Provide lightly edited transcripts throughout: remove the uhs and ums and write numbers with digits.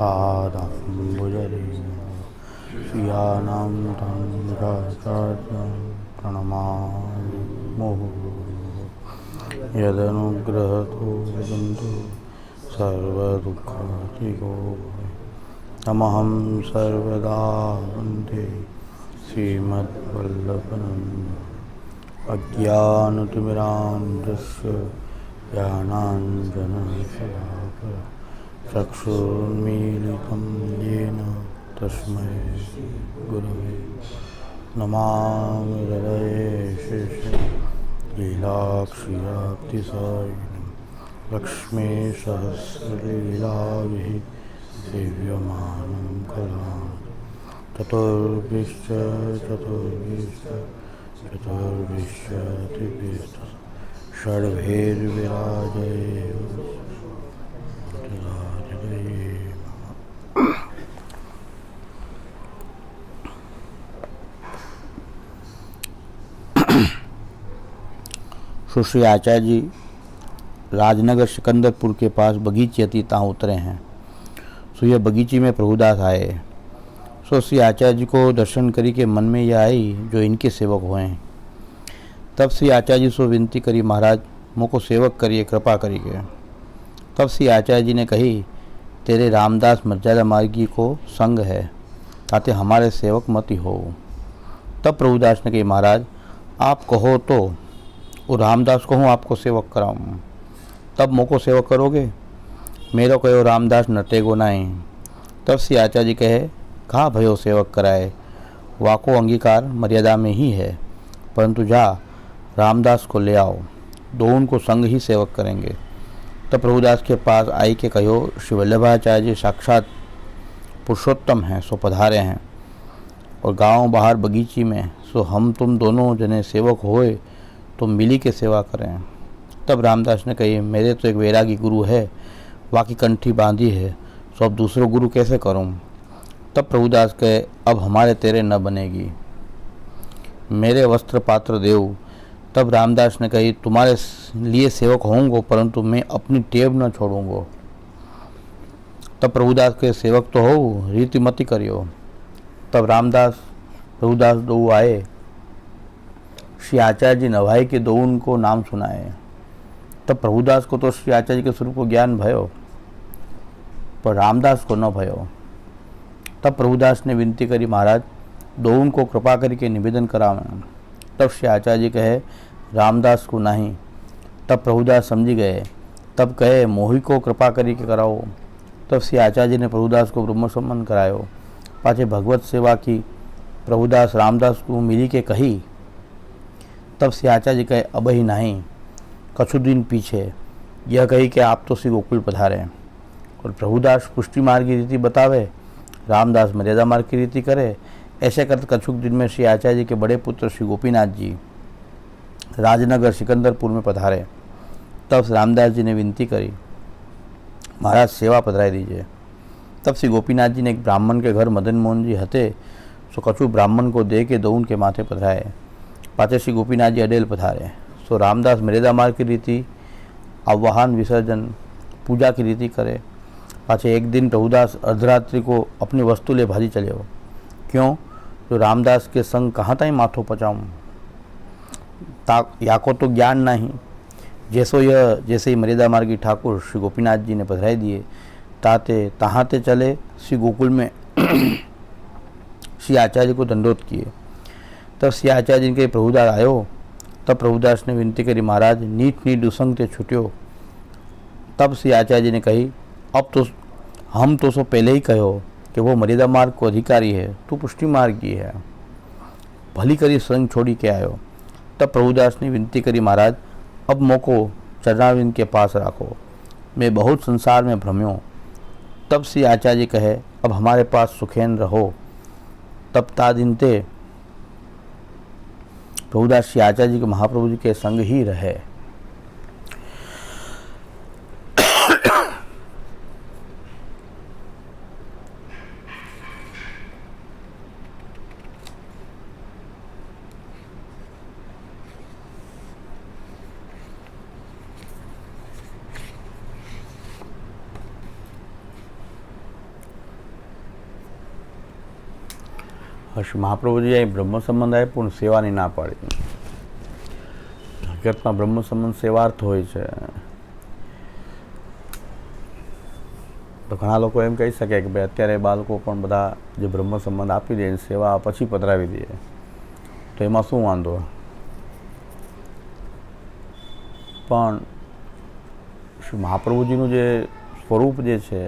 पादाम्बुजरेणु श्रियाणां तं राचार्यं प्रणमामि मुहुः। यदनुग्रहतो बन्धु सर्वदुःखातिगो तमहं सर्वदा वन्दे श्रीमद्वल्लभनन्दं अज्ञानतिमिरान्धस्य ज्ञानाञ्जनशलाकया चक्षुर्मीलितं येन तस्मै गुरवे नमामि हृदये शेषं लीलाक्षिराप्तिसारिणं लक्ष्मीसहस्रलीलाभिः सेव्यमानं कलां चतुर्भिश्च चतुर्भिश्च षड्भिर्विराजये सुश्री आचार्य जी राजनगर सिकंदरपुर के पास बगीची थी, तहाँ उतरे हैं। सो यह बगीची में प्रभुदास आए। सो श्री आचार्य जी को दर्शन करी के मन में यह आई जो इनके सेवक हुए। तब श्री आचार्य जी सो विनती करी, महाराज मुझको सेवक करिए, कृपा करिए। तब श्री आचार्य जी ने कही, तेरे रामदास मर्यादा मार्गी को संग है, ताते हमारे सेवक मत हो। तब प्रभुदास ने कही, महाराज आप कहो तो वो रामदास को हूँ आपको सेवक कराऊँ, तब मोको सेवक करोगे? मेरो कहो रामदास नटेगो नहीं। तब श्री आचार्य जी कहे, कहाँ भयो सेवक कराए, वाको अंगीकार मर्यादा में ही है, परंतु जा रामदास को ले आओ, दोनों को संग ही सेवक करेंगे। तब प्रभुदास के पास आई के कहो, श्री वल्लभाचार्य जी साक्षात पुरुषोत्तम हैं, सो पधारे हैं और गांव बाहर बगीची में, सो हम तुम दोनों जने सेवक होए तो मिली के सेवा करें। तब रामदास ने कही, मेरे तो एक वैरागी गुरु है, वाकी कंठी बांधी है, सो अब दूसरो गुरु कैसे करूं? तब प्रभुदास कहे, अब हमारे तेरे न बनेगी, मेरे वस्त्र पात्र देव। तब रामदास ने कही, तुम्हारे लिए सेवक होंगे, परंतु मैं अपनी टेव न छोड़ूंगा। तब प्रभुदास के सेवक तो हो, रीति मति करियो। तब रामदास प्रभुदास दो आए, श्री आचार्य जी नवाई के दो उनको नाम सुनाए। तब प्रभुदास को तो श्री आचार्य के स्वरूप को ज्ञान भयो, पर रामदास को न भयो। तब प्रभुदास ने विनती करी, महाराज दो उनको कृपा करके निवेदन करावें। तब श्री आचार्य जी कहे, रामदास को नहीं। तब प्रभुदास समझी गए। तब कहे, मोही को कृपा करके कराओ। तब श्री आचार्य जी ने प्रभुदास को ब्रह्म सम्मान करायो। पाछे भगवत सेवा की प्रभुदास रामदास को मिली के कही। तब श्री आचार्य जी कहे, अब ही नहीं, कछु दिन पीछे यह कही कि आप तो श्री गोकुल पधारे। और प्रभुदास पुष्टि मार्ग की रीति बतावे, रामदास मर्यादा मार्ग की रीति करे। ऐसे करते कछुक दिन में श्री आचार्य जी के बड़े पुत्र श्री गोपीनाथ जी राजनगर सिकंदरपुर में पधारे। तब रामदास जी ने विनती करी, महाराज सेवा पधराई दीजिए। तब श्री गोपीनाथ जी ने एक ब्राह्मण के घर मदन मोहन जी हते, सो कछु ब्राह्मण को दे के दौन के माथे पधराए। पाछे श्री गोपीनाथ जी अडेल पधारे। सो रामदास मर्यादा मार्ग की रीति, आवाहन विसर्जन पूजा की रीति करे। पाछे एक दिन प्रभुदास अर्धरात्रि को अपनी वस्तु ले भाजी चले हो। क्यों? तो रामदास के संग कहाँ ताई माथो पचाऊँ, याको तो ज्ञान नहीं। जैसे ही मर्यादा मार्गी ठाकुर श्री गोपीनाथ जी ने पधराई दिए, तहाते चले श्री गोकुल में श्री आचार्य को दंडोत किए। तब श्री आचार्य जी के प्रभुदास आयो। तब प्रभुदास ने विनती करी, महाराज नीट दुसंग ते छुट्यो। तब श्री आचार्य जी ने कही, अब तो हम तो सो पहले ही कहो कि वो मर्यादा मार्ग को अधिकारी है, तू पुष्टि मार्ग की है, भली करी संग छोड़ी के आयो। तब प्रभुदास ने विनती करी, महाराज अब मोको चरणारविंद के पास राखो, मैं बहुत संसार में भ्रम्यो। तब श्री आचार्य जी कहे, अब हमारे पास सुखेन रहो। तब तादिनते प्रभुदास श्री आचार्य जी के महाप्रभु जी के संग ही रहे। શ્રી મહાપ્રભુજી અહીં બ્રહ્મ સંબંધ આપ્યો ને સેવાની ના પાડી. હકીકતમાં બ્રહ્મ સંબંધ સેવાર્થ હોય છે. તો ઘણા લોકો એમ કહી શકે કે ભાઈ અત્યારે બાળકો પણ બધા જે બ્રહ્મ સંબંધ આપી દે સેવા પછી પધરાવી દે, તો એમાં શું વાંધો? પણ શ્રી મહાપ્રભુજીનું જે સ્વરૂપ જે છે,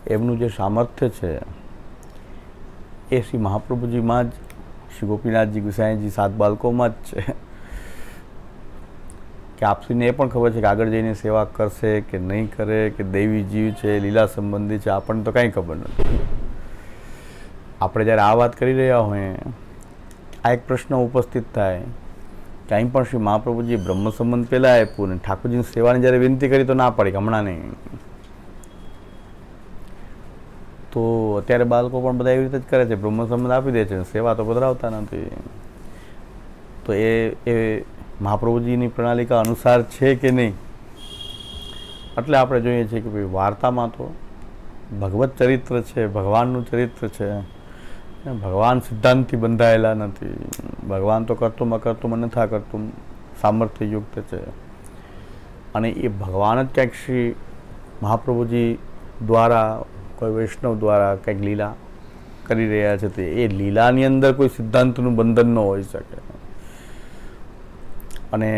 એમનું જે સામર્થ્ય છે, એ શ્રી મહાપ્રભુજીમાં જ, શ્રી ગોપીનાથજી ગુસાઈજી સાત બાળકોમાં જ છે. કે આપસીને એ પણ ખબર છે કે આગળ જઈને સેવા કરશે કે નહીં કરે, કે દૈવી જીવ છે, લીલા સંબંધી છે, આપણને તો કાંઈ ખબર નથી. આપણે જ્યારે આ વાત કરી રહ્યા હોઈએ, આ એક પ્રશ્ન ઉપસ્થિત થાય કે અહીં પણ શ્રી મહાપ્રભુજીએ બ્રહ્મ સંબંધ પહેલાં આપ્યું ને ઠાકોરજીની સેવાની જ્યારે વિનંતી કરી તો ના પડી, હમણાં નહીં. તો અત્યારે બાળકો પણ બધા એવી રીતે જ કરે છે, બ્રહ્મ સંબંધ આપી દે છે, સેવા તો પધરાવતા નથી. તો એ મહાપ્રભુજીની પ્રણાલિકા અનુસાર છે કે નહીં? એટલે આપણે જોઈએ છીએ કે ભાઈ વાર્તામાં તો ભગવત ચરિત્ર છે, ભગવાનનું ચરિત્ર છે. ભગવાન સિદ્ધાંતથી બંધાયેલા નથી. ભગવાન તો કરતું અકર્તું અન્યથા કરતું સામર્થ્યયુક્ત છે. અને એ ભગવાન જ ક્યાંક શ્રી મહાપ્રભુજી દ્વારા, કોઈ વૈષ્ણવ દ્વારા કંઈક લીલા કરી રહ્યા છે. તે એ લીલાની અંદર કોઈ સિદ્ધાંતનું બંધન ન હોઈ શકે. અને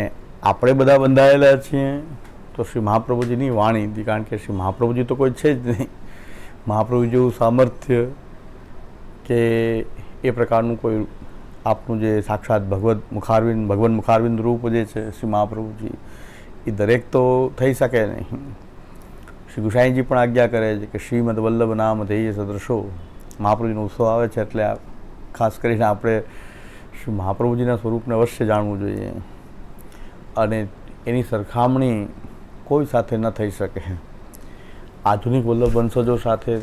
આપણે બધા બંધાયેલા છીએ તો શ્રી મહાપ્રભુજીની વાણીથી, કારણ કે શ્રી મહાપ્રભુજી તો કોઈ છે જ નહીં. મહાપ્રભુ જેવું સામર્થ્ય કે એ પ્રકારનું કોઈ આપનું જે સાક્ષાત ભગવાન મુખારવિંદ રૂપ જે છે શ્રી મહાપ્રભુજી, એ દરેક તો થઈ શકે નહીં. શ્રી ગુસાઈજી પણ આજ્ઞા કરે છે કે શ્રીમદ વલ્લભ નામ ધેય સદૃશો. મહાપ્રભુજીનો ઉત્સવ આવે છે એટલે ખાસ કરીને આપણે શ્રી મહાપ્રભુજીના સ્વરૂપને અવશ્ય જાણવું જોઈએ. અને એની સરખામણી કોઈ સાથે ન થઈ શકે. આધુનિક વલ્લભ વંશજો સાથે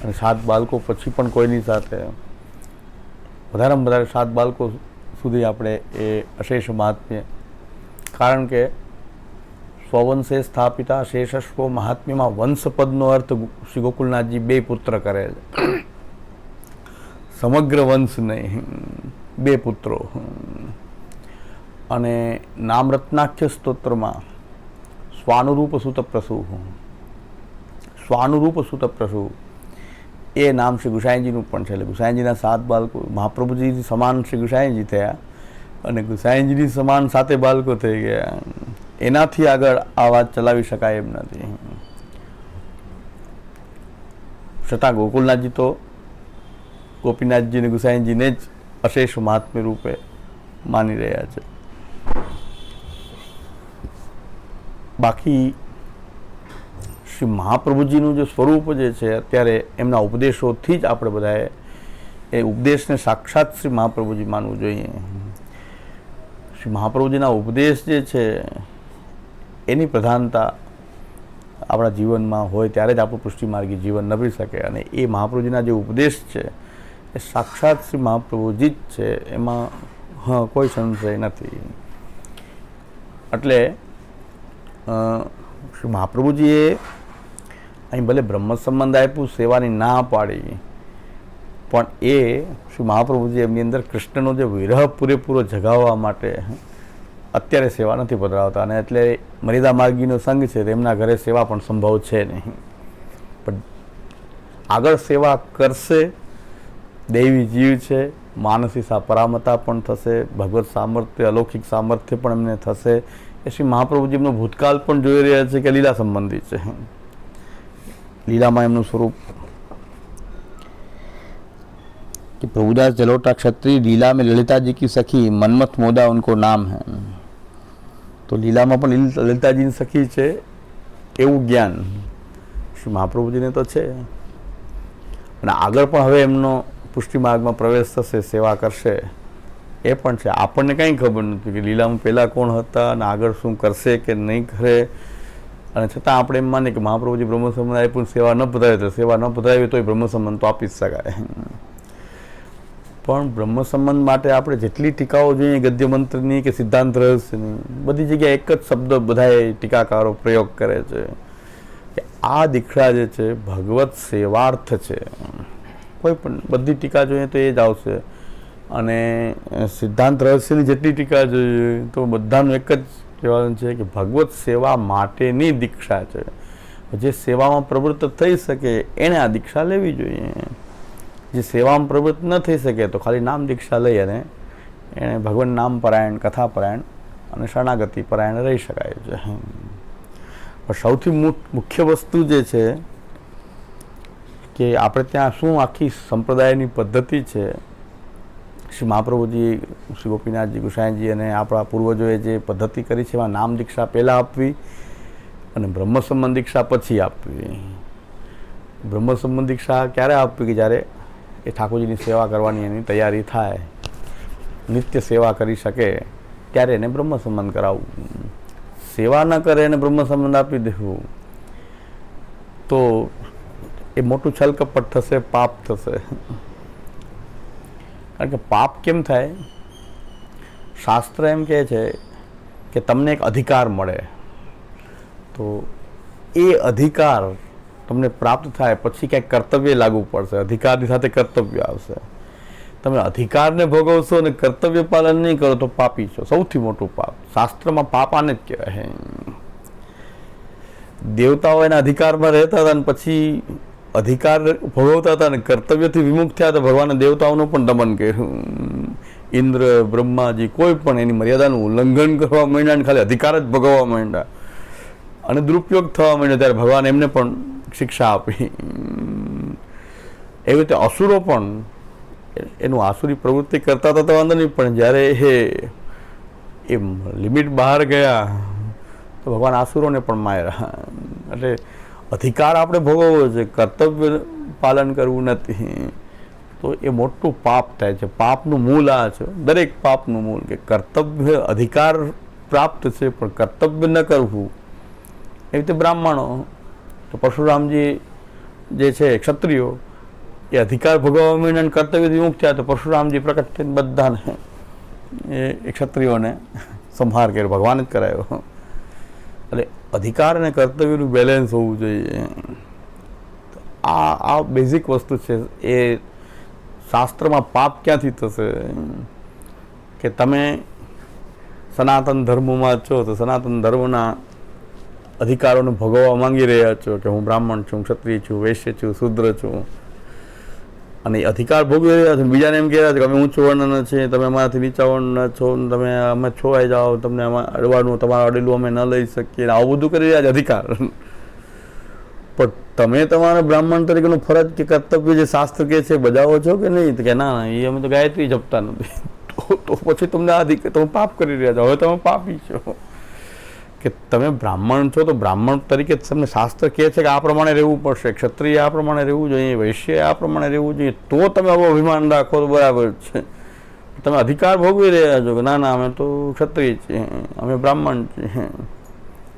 અને સાત બાળકો પછી પણ કોઈની સાથે, વધારેમાં વધારે સાત બાળકો સુધી આપણે એ અશેષ મહાત્મ્ય, કારણ કે સ્વવંશે સ્થાપિતા શેષસ્વ મહાત્મ્યમાં વંશપદનો અર્થ શ્રી ગોકુલનાથજી બે પુત્ર કરે છે. સમગ્ર વંશ નહીં, બે પુત્રો. અને નામરત્નાખ્ય સ્તોત્રમાં સ્વાનુરૂપ સુતપ્રસુ, સ્વાનુરૂપ સુતપ્રસુ એ નામ શ્રી ગુસાઈજીનું પણ છે. એટલે ગુસાઈજીના સાત બાળકો, મહાપ્રભુજી સમાન શ્રી ગુસાઈજી થયા અને ગુસાઈજીની સમાન સાતે બાળકો થઈ ગયા. એનાથી આગળ આ વાત ચલાવી શકાય એમ નથી. છતાં ગોકુલનાથજી તો ગોપીનાથજી અને ગુસાઈજીને જ અશેષ મહાત્મ્ય રૂપે માની રહ્યા છે. બાકી શ્રી મહાપ્રભુજીનું જે સ્વરૂપ જે છે, અત્યારે એમના ઉપદેશોથી જ આપણે બધાએ એ ઉપદેશને સાક્ષાત શ્રી મહાપ્રભુજી માનવું જોઈએ. શ્રી મહાપ્રભુજીના ઉપદેશ જે છે એની પ્રધાનતા આપણા જીવનમાં હોય ત્યારે જ આપણું પુષ્ટિમાર્ગી જીવન નભી શકે. અને એ મહાપ્રભુજીના જે ઉપદેશ છે એ સાક્ષાત શ્રી મહાપ્રભુજી જ છે, એમાં કોઈ સંશય નથી. એટલે શ્રી મહાપ્રભુજીએ અહીં ભલે બ્રહ્મ સંબંધ આપ્યું, સેવાની ના પાડી, પણ એ શ્રી મહાપ્રભુજી એમની અંદર કૃષ્ણનો જે વિરહ પૂરેપૂરો જગાવવા માટે અત્યારે સેવા નથી પધરાવતા. અને એટલે મર્યાદા માર્ગીનો સંઘ છે, તેમના ઘરે સેવા પણ સંભવ છે નહીં. પણ આગળ સેવા કરશે, દૈવી જીવ છે, માનસી પરામતા પણ થશે, ભગવત સામર્થ્ય, અલૌકિક સામર્થ્ય પણ એમને થશે. એ શ્રી મહાપ્રભુજી એમનો ભૂતકાળ પણ જોઈ રહ્યા છે કે લીલા સંબંધી છે. લીલામાં એમનું સ્વરૂપ कि प्रभुदास जलोटा क्षत्रिय लीला में ललिता जी की सखी मनमथ मोदा उनको नाम है. तो લીલામાં પણ લલિતાજીની સખી છે એવું જ્ઞાન શ્રી મહાપ્રભુજીને તો છે. અને આગળ પણ હવે એમનો પુષ્ટિ માર્ગમાં પ્રવેશ થશે, સેવા કરશે, એ પણ છે. આપણને કંઈ ખબર નથી કે લીલામાં પહેલાં કોણ હતા અને આગળ શું કરશે કે નહીં કરે. અને છતાં આપણે એમ માનીએ કે મહાપ્રભુજી બ્રહ્મ સંબંધ આપ્યું, સેવા ન પધરાવી, તો સેવા ન પધરાવી તો એ બ્રહ્મ સંબંધ તો આપી જ શકાય. પણ બ્રહ્મ સંબંધ માટે આપણે જેટલી ટીકાઓ જોઈએ ગદ્ય મંત્રની કે સિદ્ધાંત રહસ્યની, બધી જગ્યાએ એક જ શબ્દ બધાએ ટીકાકારો પ્રયોગ કરે છે કે આ દીક્ષા જે છે ભગવત સેવાર્થ છે, કોઈ પણ બધી ટીકા જોઈએ તો એ જ આવશે. અને સિદ્ધાંત રહસ્યની જેટલી ટીકા જોઈએ તો બધાનું એક જ કહેવાનું છે કે ભગવત સેવા માટેની દીક્ષા છે. જે સેવામાં પ્રવૃત્ત થઈ શકે એણે આ દીક્ષા લેવી જોઈએ. જે સેવામાં પ્રવૃત્ત ન થઈ શકે તો ખાલી નામ દીક્ષા લઈ અને એણે ભગવાન નામ પરાયણ, કથા પરાયણ અને શરણાગતિ પરાયણ રહી શકાય છે. પણ સૌથી મુખ્ય વસ્તુ જે છે કે આપણે ત્યાં શું આખી સંપ્રદાયની પદ્ધતિ છે, શ્રી મહાપ્રભુજી, શ્રી ગોપીનાથજી ગુસાઈજી અને આપણા પૂર્વજોએ જે પદ્ધતિ કરી છે એમાં નામ દીક્ષા પહેલાં આપવી અને બ્રહ્મ સંબંધ દીક્ષા પછી આપવી. બ્રહ્મ સંબંધ દીક્ષા ક્યારે આપવી? કે જ્યારે એ ઠાકોરજીની સેવા કરવાની એની તૈયારી થાય, નિત્ય સેવા કરી શકે ત્યારે એને બ્રહ્મ સંબંધ કરાવવું. સેવા ન કરે એને બ્રહ્મ સંબંધ આપી દેવું તો એ મોટું છલકપટ થશે, પાપ થશે. કારણ કે પાપ કેમ થાય? શાસ્ત્ર એમ કહે છે કે તમને એક અધિકાર મળે, તો એ અધિકાર તમને પ્રાપ્ત થાય પછી ક્યાંક કર્તવ્ય લાગુ પડશે. અધિકારની સાથે કર્તવ્ય આવશે. તમે અધિકારને ભોગવશો અને કર્તવ્ય પાલન નહીં કરો તો પાપી છો. સૌથી મોટું પાપ શાસ્ત્રમાં પાપ આને જ કહેવાય. દેવતાઓ એના અધિકારમાં રહેતા હતા અને પછી અધિકાર ભોગવતા હતા અને કર્તવ્યથી વિમુખ થયા તો ભગવાને દેવતાઓનું પણ દમન કર્યું. ઇન્દ્ર, બ્રહ્માજી કોઈ પણ એની મર્યાદાનું ઉલ્લંઘન કરવા માંડ્યા અને ખાલી અધિકાર જ ભોગવવા માંડ્યા અને દુરુપયોગ થવા માંડ્યો ત્યારે ભગવાન એમને પણ શિક્ષા આપી. એવી રીતે અસુરો પણ એનું આસુરી પ્રવૃત્તિ કરતા હતા તો વાંધો નહીં, પણ જ્યારે એ લિમિટ બહાર ગયા તો ભગવાન આસુરોને પણ માર્યા. એટલે અધિકાર આપણે ભોગવવો છે, કર્તવ્ય પાલન કરવું નથી, તો એ મોટું પાપ થાય છે. પાપનું મૂળ આ છે, દરેક પાપનું મૂળ, કે કર્તવ્ય અધિકાર પ્રાપ્ત છે પણ કર્તવ્ય ન કરવું. એવી રીતે બ્રાહ્મણો, તો પરશુરામજી જે છે ક્ષત્રિયો, એ અધિકાર ભોગવવા માંડ્યા કર્તવ્યથી મુક્ત થયા તો પરશુરામજી પ્રકટ થઈને બધાને એ ક્ષત્રિયોને સંહાર કર્યો, ભગવાન જ કરાયો. એટલે અધિકાર અને કર્તવ્યનું બેલેન્સ હોવું જોઈએ. આ બેઝિક વસ્તુ છે. એ શાસ્ત્રમાં પાપ ક્યાંથી થશે? કે તમે સનાતન ધર્મમાં છો તો સનાતન ધર્મના અધિકારોને ભોગવવા માંગી રહ્યા છો કે હું બ્રાહ્મણ છું, ક્ષત્રિય છું, વૈશ્ય છું, શૂદ્ર છું, અને અધિકાર ભોગવી રહ્યા છો. બીજાને એમ કહેવા છે કે અમે ઊંચું વર્ણન છે, તમે અમારાથી નીચા વર્ણન છો, તમે અમે છોવાઈ જાઓ, તમને અડવાનું તમારું અડેલું અમે ન લઈ શકીએ, આવું બધું કરી રહ્યા છે અધિકાર. પણ તમે તમારા બ્રાહ્મણ તરીકેનું ફરજ કે કર્તવ્ય જે શાસ્ત્ર કહે છે બજાવો છો કે નહીં? કે ના, એ અમે તો ગાયત્રી જપતા નથી. તો પછી તમને તમે પાપ કરી રહ્યા છો, હવે તમે પાપી છો. કે તમે બ્રાહ્મણ છો તો બ્રાહ્મણ તરીકે તમને શાસ્ત્ર કહે છે કે આ પ્રમાણે રહેવું પડશે, ક્ષત્રિય આ પ્રમાણે રહેવું જોઈએ, વૈશ્ય આ પ્રમાણે રહેવું જોઈએ, તો તમે આવો અભિમાન રાખો તો બરાબર છે. તમે અધિકાર ભોગવી રહ્યા છો કે ના ના અમે તો ક્ષત્રિય છીએ, અમે બ્રાહ્મણ છીએ.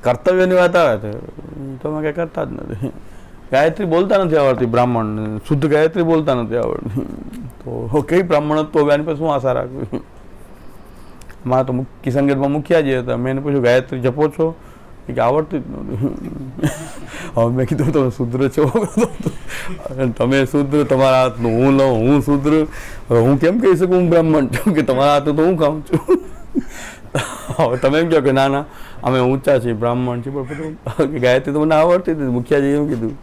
કર્તવ્યની વાત આવે તો તમે કંઈ કરતા જ નથી. ગાયત્રી બોલતા નથી આવડતી બ્રાહ્મણ, શુદ્ધ ગાયત્રી બોલતા નથી આવડતી, તો કઈ બ્રાહ્મણ તો આની પર શું આશા રાખવી? મારા તો કિશનગઢમાં મુખિયાજી હતા, મેં એને પૂછ્યું ગાયત્રી જપો છો? કે આવડતું જ નહોતું. હવે મેં કીધું તમે શુદ્ર છો, તમે શુદ્ર, તમારા હાથનું હું લઉં, હું શુદ્ર, હું કેમ કહી શકું હું બ્રાહ્મણ છું કે તમારા હાથનું તો હું ખાઉં છું? હવે તમે એમ કહો કે ના ના અમે ઊંચા છીએ, બ્રાહ્મણ છીએ, પણ ગાયત્રી તો મને આવડતી હતી. મુખિયાજી એમ કીધું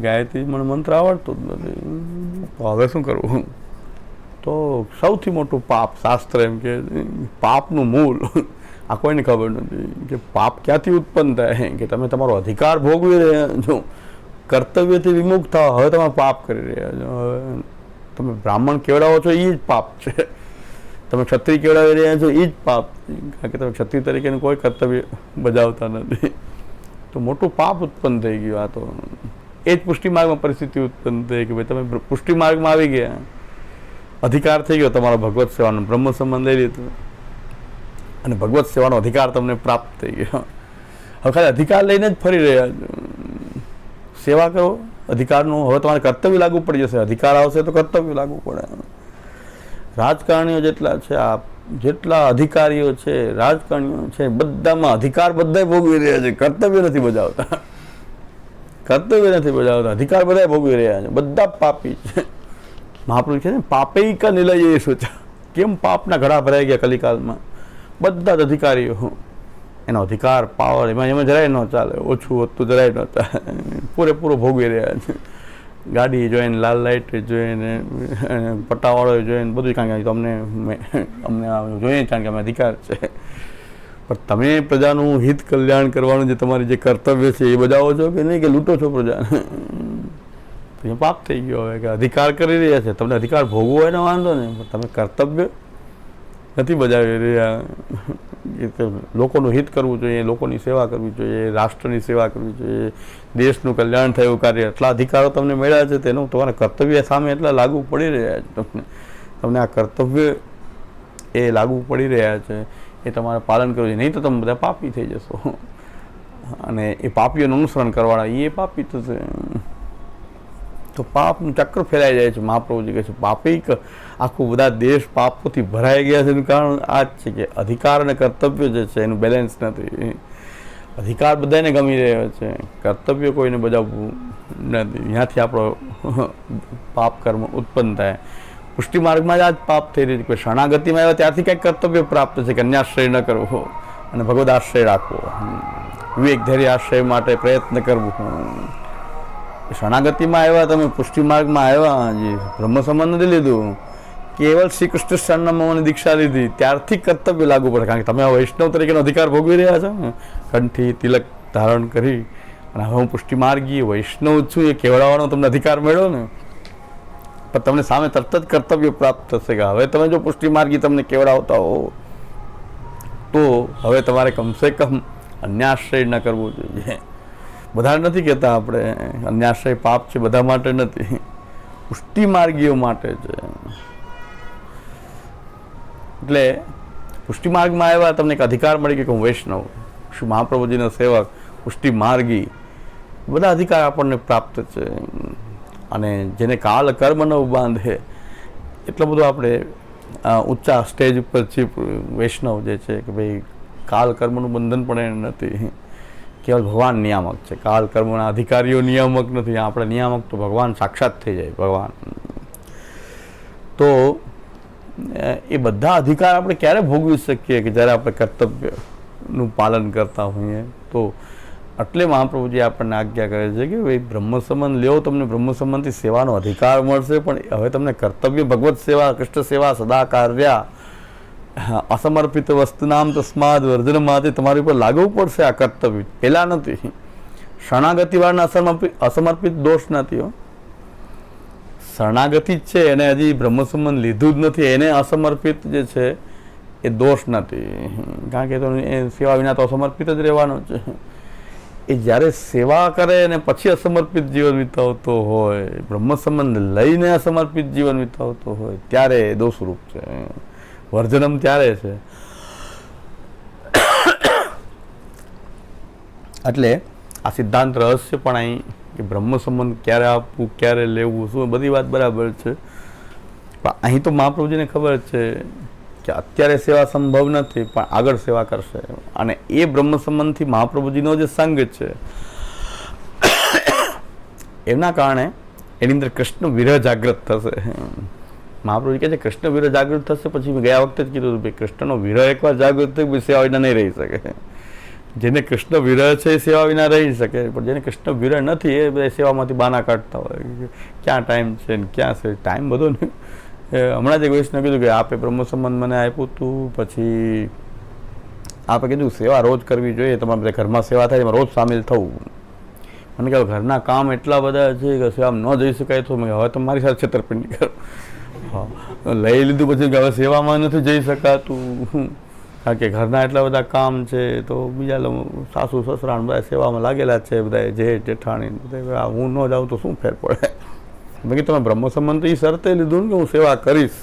ગાયત્રી મને મંત્ર આવડતો જ નથી, તો હવે શું કરવું? તો સૌથી મોટું પાપ શાસ્ત્ર એમ કે પાપનું મૂળ આ કોઈને ખબર નથી કે પાપ ક્યાંથી ઉત્પન્ન થાય. કે તમે તમારો અધિકાર ભોગવી રહ્યા છો, કર્તવ્યથી વિમુખ થાવ, હવે તમે પાપ કરી રહ્યા છો. હવે તમે બ્રાહ્મણ કેવડાવો છો એ જ પાપ છે, તમે ક્ષત્રિય કેવડાવી રહ્યા છો એ જ પાપ છે, કારણ કે તમે ક્ષત્રિય તરીકેનું કોઈ કર્તવ્ય બજાવતા નથી. તો મોટું પાપ ઉત્પન્ન થઈ ગયું. આ તો એ જ પુષ્ટિ માર્ગમાં પરિસ્થિતિ ઉત્પન્ન થઈ કે ભાઈ તમે પુષ્ટિ માર્ગમાં આવી ગયા, અધિકાર થઈ ગયો તમારો ભગવત સેવાનો, બ્રહ્મ સંબંધ લઈ લીધો અને ભગવત સેવાનો અધિકાર તમને પ્રાપ્ત થઈ ગયો. હવે ખાલી અધિકાર લઈને જ ફરી રહ્યા છો. સેવા કરો અધિકારનું, હવે તમારે કર્તવ્ય લાગુ પડી જશે. અધિકાર આવશે તો કર્તવ્ય લાગુ પડે. રાજકારણીઓ જેટલા છે, આ જેટલા અધિકારીઓ છે, રાજકારણીઓ છે, બધામાં અધિકાર બધા ભોગવી રહ્યા છે, કર્તવ્ય નથી બજાવતા. કર્તવ્ય નથી બજાવતા, અધિકાર બધા ભોગવી રહ્યા છે. બધા પાપી છે. મહાપ્રભુ છે ને પાપૈક નિલયે સોચા, કેમ પાપના ઘડા ભરાઈ ગયા કલિકાલમાં. બધા જ અધિકારીઓ એનો અધિકાર પાવર એમાં જરાય ન ચાલે, ઓછું હોતું જરાય ન ચાલે, પૂરેપૂરો ભોગવી રહ્યા છે. ગાડી જોઈને, લાલ લાઇટ જોઈને, પટ્ટાવાળો જોઈને બધું, કારણ કે અમને જોઈએ કારણ કે અમે અધિકાર છે. પણ તમે પ્રજાનું હિત કલ્યાણ કરવાનું જે તમારી જે કર્તવ્ય છે એ બજાવો છો કે નહીં, કે લૂંટો છો પ્રજાને? તો પાપ થઈ ગયો હવે કે અધિકાર કરી રહ્યા છે. તમને અધિકાર ભોગવો હોય ને વાંધો નહીં, પણ તમે કર્તવ્ય નથી બજાવી રહ્યા. લોકોનું હિત કરવું જોઈએ, લોકોની સેવા કરવી જોઈએ, રાષ્ટ્રની સેવા કરવી જોઈએ, દેશનું કલ્યાણ થયું કાર્ય, એટલા અધિકારો તમને મળ્યા છે, તેનું તમારા કર્તવ્ય સામે એટલા લાગુ પડી રહ્યા છે. તમને આ કર્તવ્ય એ લાગુ પડી રહ્યા છે, એ તમારે પાલન કરવું જોઈએ. નહીં તો તમે બધા પાપી થઈ જશો, અને એ પાપીઓનું અનુસરણ કરવાના એ પાપી થશે. તો પાપનું ચક્ર ફેલાઈ જાય છે. મહાપ્રભુજી કહે છે પાપિક, આખું બધા દેશ પાપોથી ભરાઈ ગયા છે. એનું કારણ આ જ છે કે અધિકાર અને કર્તવ્ય જે છે એનું બેલેન્સ નથી. અધિકાર બધાને ગમી રહ્યો છે, કર્તવ્ય કોઈને બજાવવું નથી. ત્યાંથી આપણો પાપ કર્મ ઉત્પન્ન થાય. પુષ્ટિ માર્ગમાં જ આ જ પાપ થઈ રહ્યું છે. શરણાગતિમાં આવ્યા ત્યારથી કંઈક કર્તવ્ય પ્રાપ્ત છે, કન્યાશ્રય ન કરવો અને ભગવદ આશ્રય રાખવો, વિવેક ધૈર્ય આશ્રય માટે પ્રયત્ન કરવું. શરણાગતિમાં આવ્યા, તમે પુષ્ટિ માર્ગમાં આવ્યા, હજી બ્રહ્મ સંબંધ નથી લીધું, કેવલ શ્રી કૃષ્ણ શરણમની દીક્ષા લીધી, ત્યારથી કર્તવ્ય લાગુ પડે. કારણ કે તમે વૈષ્ણવ તરીકેનો અધિકાર ભોગવી રહ્યા છો ને, કંઠી તિલક ધારણ કરી, અને હવે હું પુષ્ટિ માર્ગી વૈષ્ણવ છું એ કહેવડાવવાનો તમને અધિકાર મળ્યો ને, પણ તમને સામે તરત જ કર્તવ્ય પ્રાપ્ત થશે કે હવે તમે જો પુષ્ટિ માર્ગી તમને કેવડાવતા હો તો હવે તમારે કમસે કમ અન્યાશ્રય ન કરવો જોઈએ. બધા નથી કહેતા આપણે, અન્યાશ્રય પાપ છે બધા માટે નથી, પુષ્ટિ માર્ગીઓ માટે છે. એટલે પુષ્ટિ માર્ગમાં આવ્યા, તમને એક અધિકાર મળી કે હું વૈષ્ણવ, શ્રી મહાપ્રભુજીનો સેવક, પુષ્ટિ માર્ગી, બધા અધિકાર આપણને પ્રાપ્ત છે. અને જેને કાલ કર્મ ન બાંધે, એટલો બધો આપણે ઊંચા સ્ટેજ ઉપર છીએ વૈષ્ણવ જે છે કે ભાઈ કાલ કર્મનું બંધન પણ એને નથી, કેવલ ભગવાન નિયામક છે. કાલ કર્મના અધિકારીઓ નિયામક નથી, આપણે નિયામક તો ભગવાન સાક્ષાત થઈ જાય. ભગવાન તો એ બધા અધિકાર આપણે ક્યારે ભોગવી શકીએ કે જ્યારે આપણે કર્તવ્યનું પાલન કરતા હોઈએ. તો એટલે મહાપ્રભુજી આપણને આજ્ઞા કરે છે કે ભાઈ બ્રહ્મ સંબંધ લ્યો, તમને બ્રહ્મ સંબંધથી સેવાનો અધિકાર મળશે, પણ હવે તમને કર્તવ્ય ભગવત સેવા, કૃષ્ણ સેવા સદા કાર્યા, અસમર્પિત વસ્તુનામ તસ્માદ વર્જનમાંથી તમારી ઉપર લાગવું પડશે. આ કર્તવ્ય પહેલાં નથી. શરણાગતિવાળાના અસમર્પિત દોષ નથી હો, શરણાગતિ જ છે, એને હજી બ્રહ્મ સંબંધ લીધું જ નથી, એને અસમર્પિત જે છે એ દોષ નથી. કારણ કે તો એ સેવા વિના તો અસમર્પિત જ રહેવાનો છે. એ જ્યારે સેવા કરે અને પછી અસમર્પિત જીવન વિતાવતો હોય, બ્રહ્મ સંબંધ લઈને અસમર્પિત જીવન વિતાવતો હોય, ત્યારે દોષરૂપ છે. વર્જનમ ત્યારે છે. એટલે આ સિદ્ધાંત રહસ્ય પણ અહીં કે બ્રહ્મ સંબંધ ક્યારે આપવું, ક્યારે લેવું, શું, બધી વાત બરાબર છે. પણ અહીં તો મહાપ્રભુજીને ખબર છે કે અત્યારે સેવા સંભવ નથી, પણ આગળ સેવા કરશે. અને એ બ્રહ્મ સંબંધથી મહાપ્રભુજીનો જે સંગ છે એના કારણે એની અંદર કૃષ્ણ વિરહ જાગૃત થશે. મહાપ્રભુજી કહે છે કૃષ્ણ વિરહ જાગૃત થશે. પછી મેં ગયા વખતે જ કીધું ભાઈ કૃષ્ણનો વિરહ એકવાર જાગૃત થઈ, સેવા વિના નહીં રહી શકે. જેને કૃષ્ણ વિરહ છે એ સેવા વિના રહી શકે, પણ જેને કૃષ્ણ વિરહ નથી એ બધા સેવામાંથી બાના કાઢતા હોય, ક્યાં ટાઈમ છે ને ક્યાં છે. ટાઈમ બધો ને હમણાં જ એક વૈષ્ણવ કીધું કે આપે બ્રહ્મ સંબંધ મને આપ્યું હતું, પછી આપે કીધું સેવા રોજ કરવી જોઈએ, તમારે બધા ઘરમાં સેવા થાય એમાં રોજ સામેલ થવું. મને કહ્યું ઘરના કામ એટલા બધા છે કે સેવામાં ન જઈ શકાય, તો મેં હવે તમારી સાથે છેતરપિંડી કરો. હા, લઈ લીધું પછી હવે સેવામાં નથી જઈ શકાતું, કારણ કે ઘરના એટલા બધા કામ છે. તો બીજા સાસુ સસરા બધા સેવામાં લાગેલા છે, બધા જેઠ જેઠાણી બધા, હું ન જાઉં તો શું ફેર પડે. મેં કીધું તમે બ્રહ્મ સંબંધ તો એ શરતે લીધું ને કે હું સેવા કરીશ.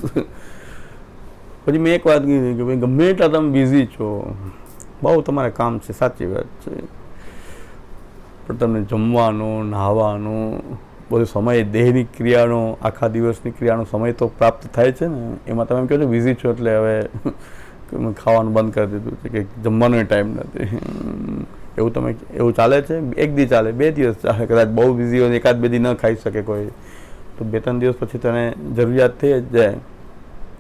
પછી મેં એક વાત કીધી કે ભાઈ ગમે એટલા તમે બિઝી છો, બહુ તમારે કામ છે, સાચી વાત છે, પણ તમને જમવાનો, નહાવાનો, બધો સમય, દેહની ક્રિયાનો, આખા દિવસની ક્રિયાનો સમય તો પ્રાપ્ત થાય છે ને. એમાં તમે એમ કહો છો બિઝી છો એટલે હવે ખાવાનું બંધ કરી દીધું છે કે જમવાનો ટાઈમ નથી. એવું તમે એવું ચાલે છે? એક દી ચાલે, 2 દિવસ ચાલે, કદાચ બહુ બિઝી હોય, એકાદ બે દી ન ખાઈ શકે કોઈ, તો 2-3 દિવસ પછી તને જરૂરિયાત થઈ જ જાય.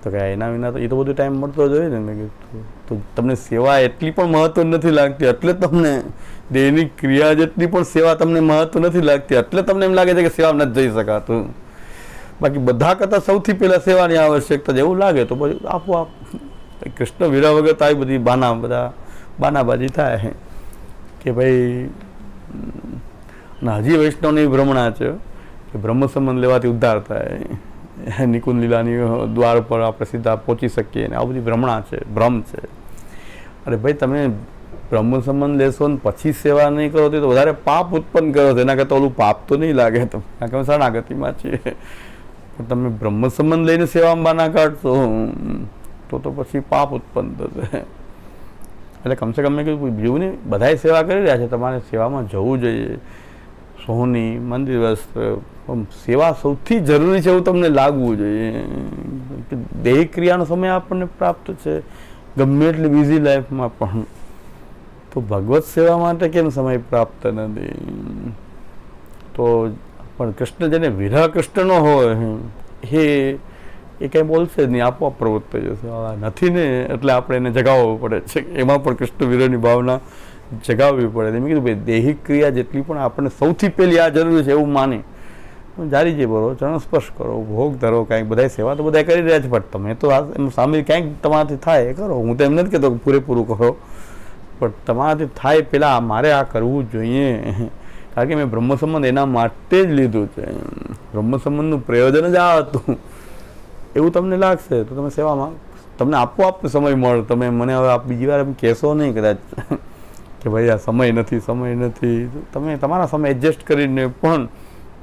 તો કે એના વિના તો એ તો બધું ટાઈમ મળતો જ હોય ને. મેં કીધું તો તમને સેવા એટલી પણ મહત્વ નથી લાગતી, એટલે તમને દૈનિક ક્રિયા જેટલી પણ સેવા તમને મહત્વ નથી લાગતી, એટલે તમને એમ લાગે છે કે સેવા નથી જઈ શકાતું. બાકી બધા કરતાં સૌથી પહેલાં સેવાની આવશ્યકતા એવું લાગે તો પછી આપોઆપ કૃષ્ણ વિરહ વગર તો આવી બધી બાનાબાજી થાય કે ભાઈ. અને હજી વૈષ્ણવની ભ્રમણા છે કે બ્રહ્મ સંબંધ લેવાથી ઉદ્ધાર થાય, નિકુંજ લીલાની દ્વાર પર આપણે સીધા પહોંચી શકીએ ને આ બધી ભ્રમણા છે, ભ્રમ છે. અરે ભાઈ તમે બ્રહ્મ સંબંધ લેશો ને પછી સેવા નહીં કરો તો વધારે પાપ ઉત્પન્ન કરો છો. એના કરતાં ઓલું પાપ તો નહીં લાગે તમને, કારણ કે અમે શરણાગતિમાં છીએ. પણ તમે બ્રહ્મ સંબંધ લઈને સેવામાં બાના કાઢશો તો પછી પાપ ઉત્પન્ન થશે. એટલે કમસે કમ મેં કીધું બીજું નહીં, બધાએ સેવા કરી રહ્યા છે, તમારે સેવામાં જવું જોઈએ. સોની મંદિર વસ્ત્ર સેવા સૌથી જરૂરી છે એવું તમને લાગવું જોઈએ. દેહ ક્રિયાનો સમય આપણને પ્રાપ્ત છે ગમે એટલી બિઝી લાઈફમાં, પણ તો ભગવત સેવા માટે કેમ સમય પ્રાપ્ત નથી? તો પણ કૃષ્ણ જેને વિરહ કૃષ્ણનો હોય એ કંઈ બોલશે જ નહીં, આપોઆપ પ્રવૃત્ત થઈ જશે. નથી ને એટલે આપણે એને જગાવવું પડે છે, એમાં પણ કૃષ્ણ વિરહની ભાવના જગાવવી પડે. મેં કીધું ભાઈ દૈહિક ક્રિયા જેટલી પણ આપણને સૌથી પહેલી આ જરૂરી છે એવું માની જારી જે બરો, ચરણ સ્પર્શ કરો, ભોગ ધરો, કાંઈક બધા સેવા તો બધા કરી રહ્યા છે, પણ તમે તો આ એમ સામેલ ક્યાંક તમારાથી થાય એ કરો. હું તો એમ નથી કહેતો પૂરેપૂરું કરો, પણ તમારાથી થાય પહેલાં મારે આ કરવું જોઈએ. કારણ કે મેં બ્રહ્મ સંબંધ એના માટે જ લીધું છે. બ્રહ્મ સંબંધનું પ્રયોજન જ આ હતું એવું તમને લાગશે તો તમે સેવામાં તમને આપોઆપ સમય મળે. તમે મને હવે બીજી વાર એમ કહેશો નહીં કદાચ કે ભાઈ આ સમય નથી. તમે તમારા સમય એડજસ્ટ કરીને પણ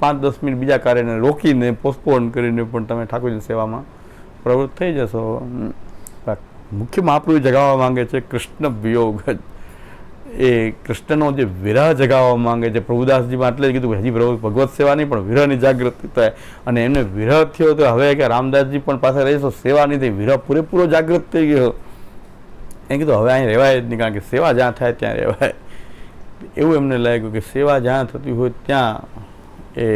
5-10 મિનિટ બીજા કાર્યને રોકીને પોસ્ટપોન કરીને પણ તમે ઠાકોરજીની સેવામાં પ્રવૃત્ત થઈ જશો. મુખ્ય મહાપ્રભુ જગાવવા માંગે છે કૃષ્ણ વિયોગ, એ કૃષ્ણનો જે વિરહ જગાવવા માંગે છે. પ્રભુદાસજીમાં એટલે જ કીધું હજી ભગવત સેવા નહીં પણ વિરહની જાગૃતિ થાય. અને એમને વિરહ થયો તો હવે કે રામદાસજી પણ પાસે રહીશો સેવા નહીં થઈ, વિરહ પૂરેપૂરો જાગૃત થઈ ગયો. એ કીધું હવે અહીં રહેવાય જ નહીં, કારણ કે સેવા જ્યાં થાય ત્યાં રહેવાય. એવું એમને લાગ્યું કે સેવા જ્યાં થતી હોય ત્યાં એ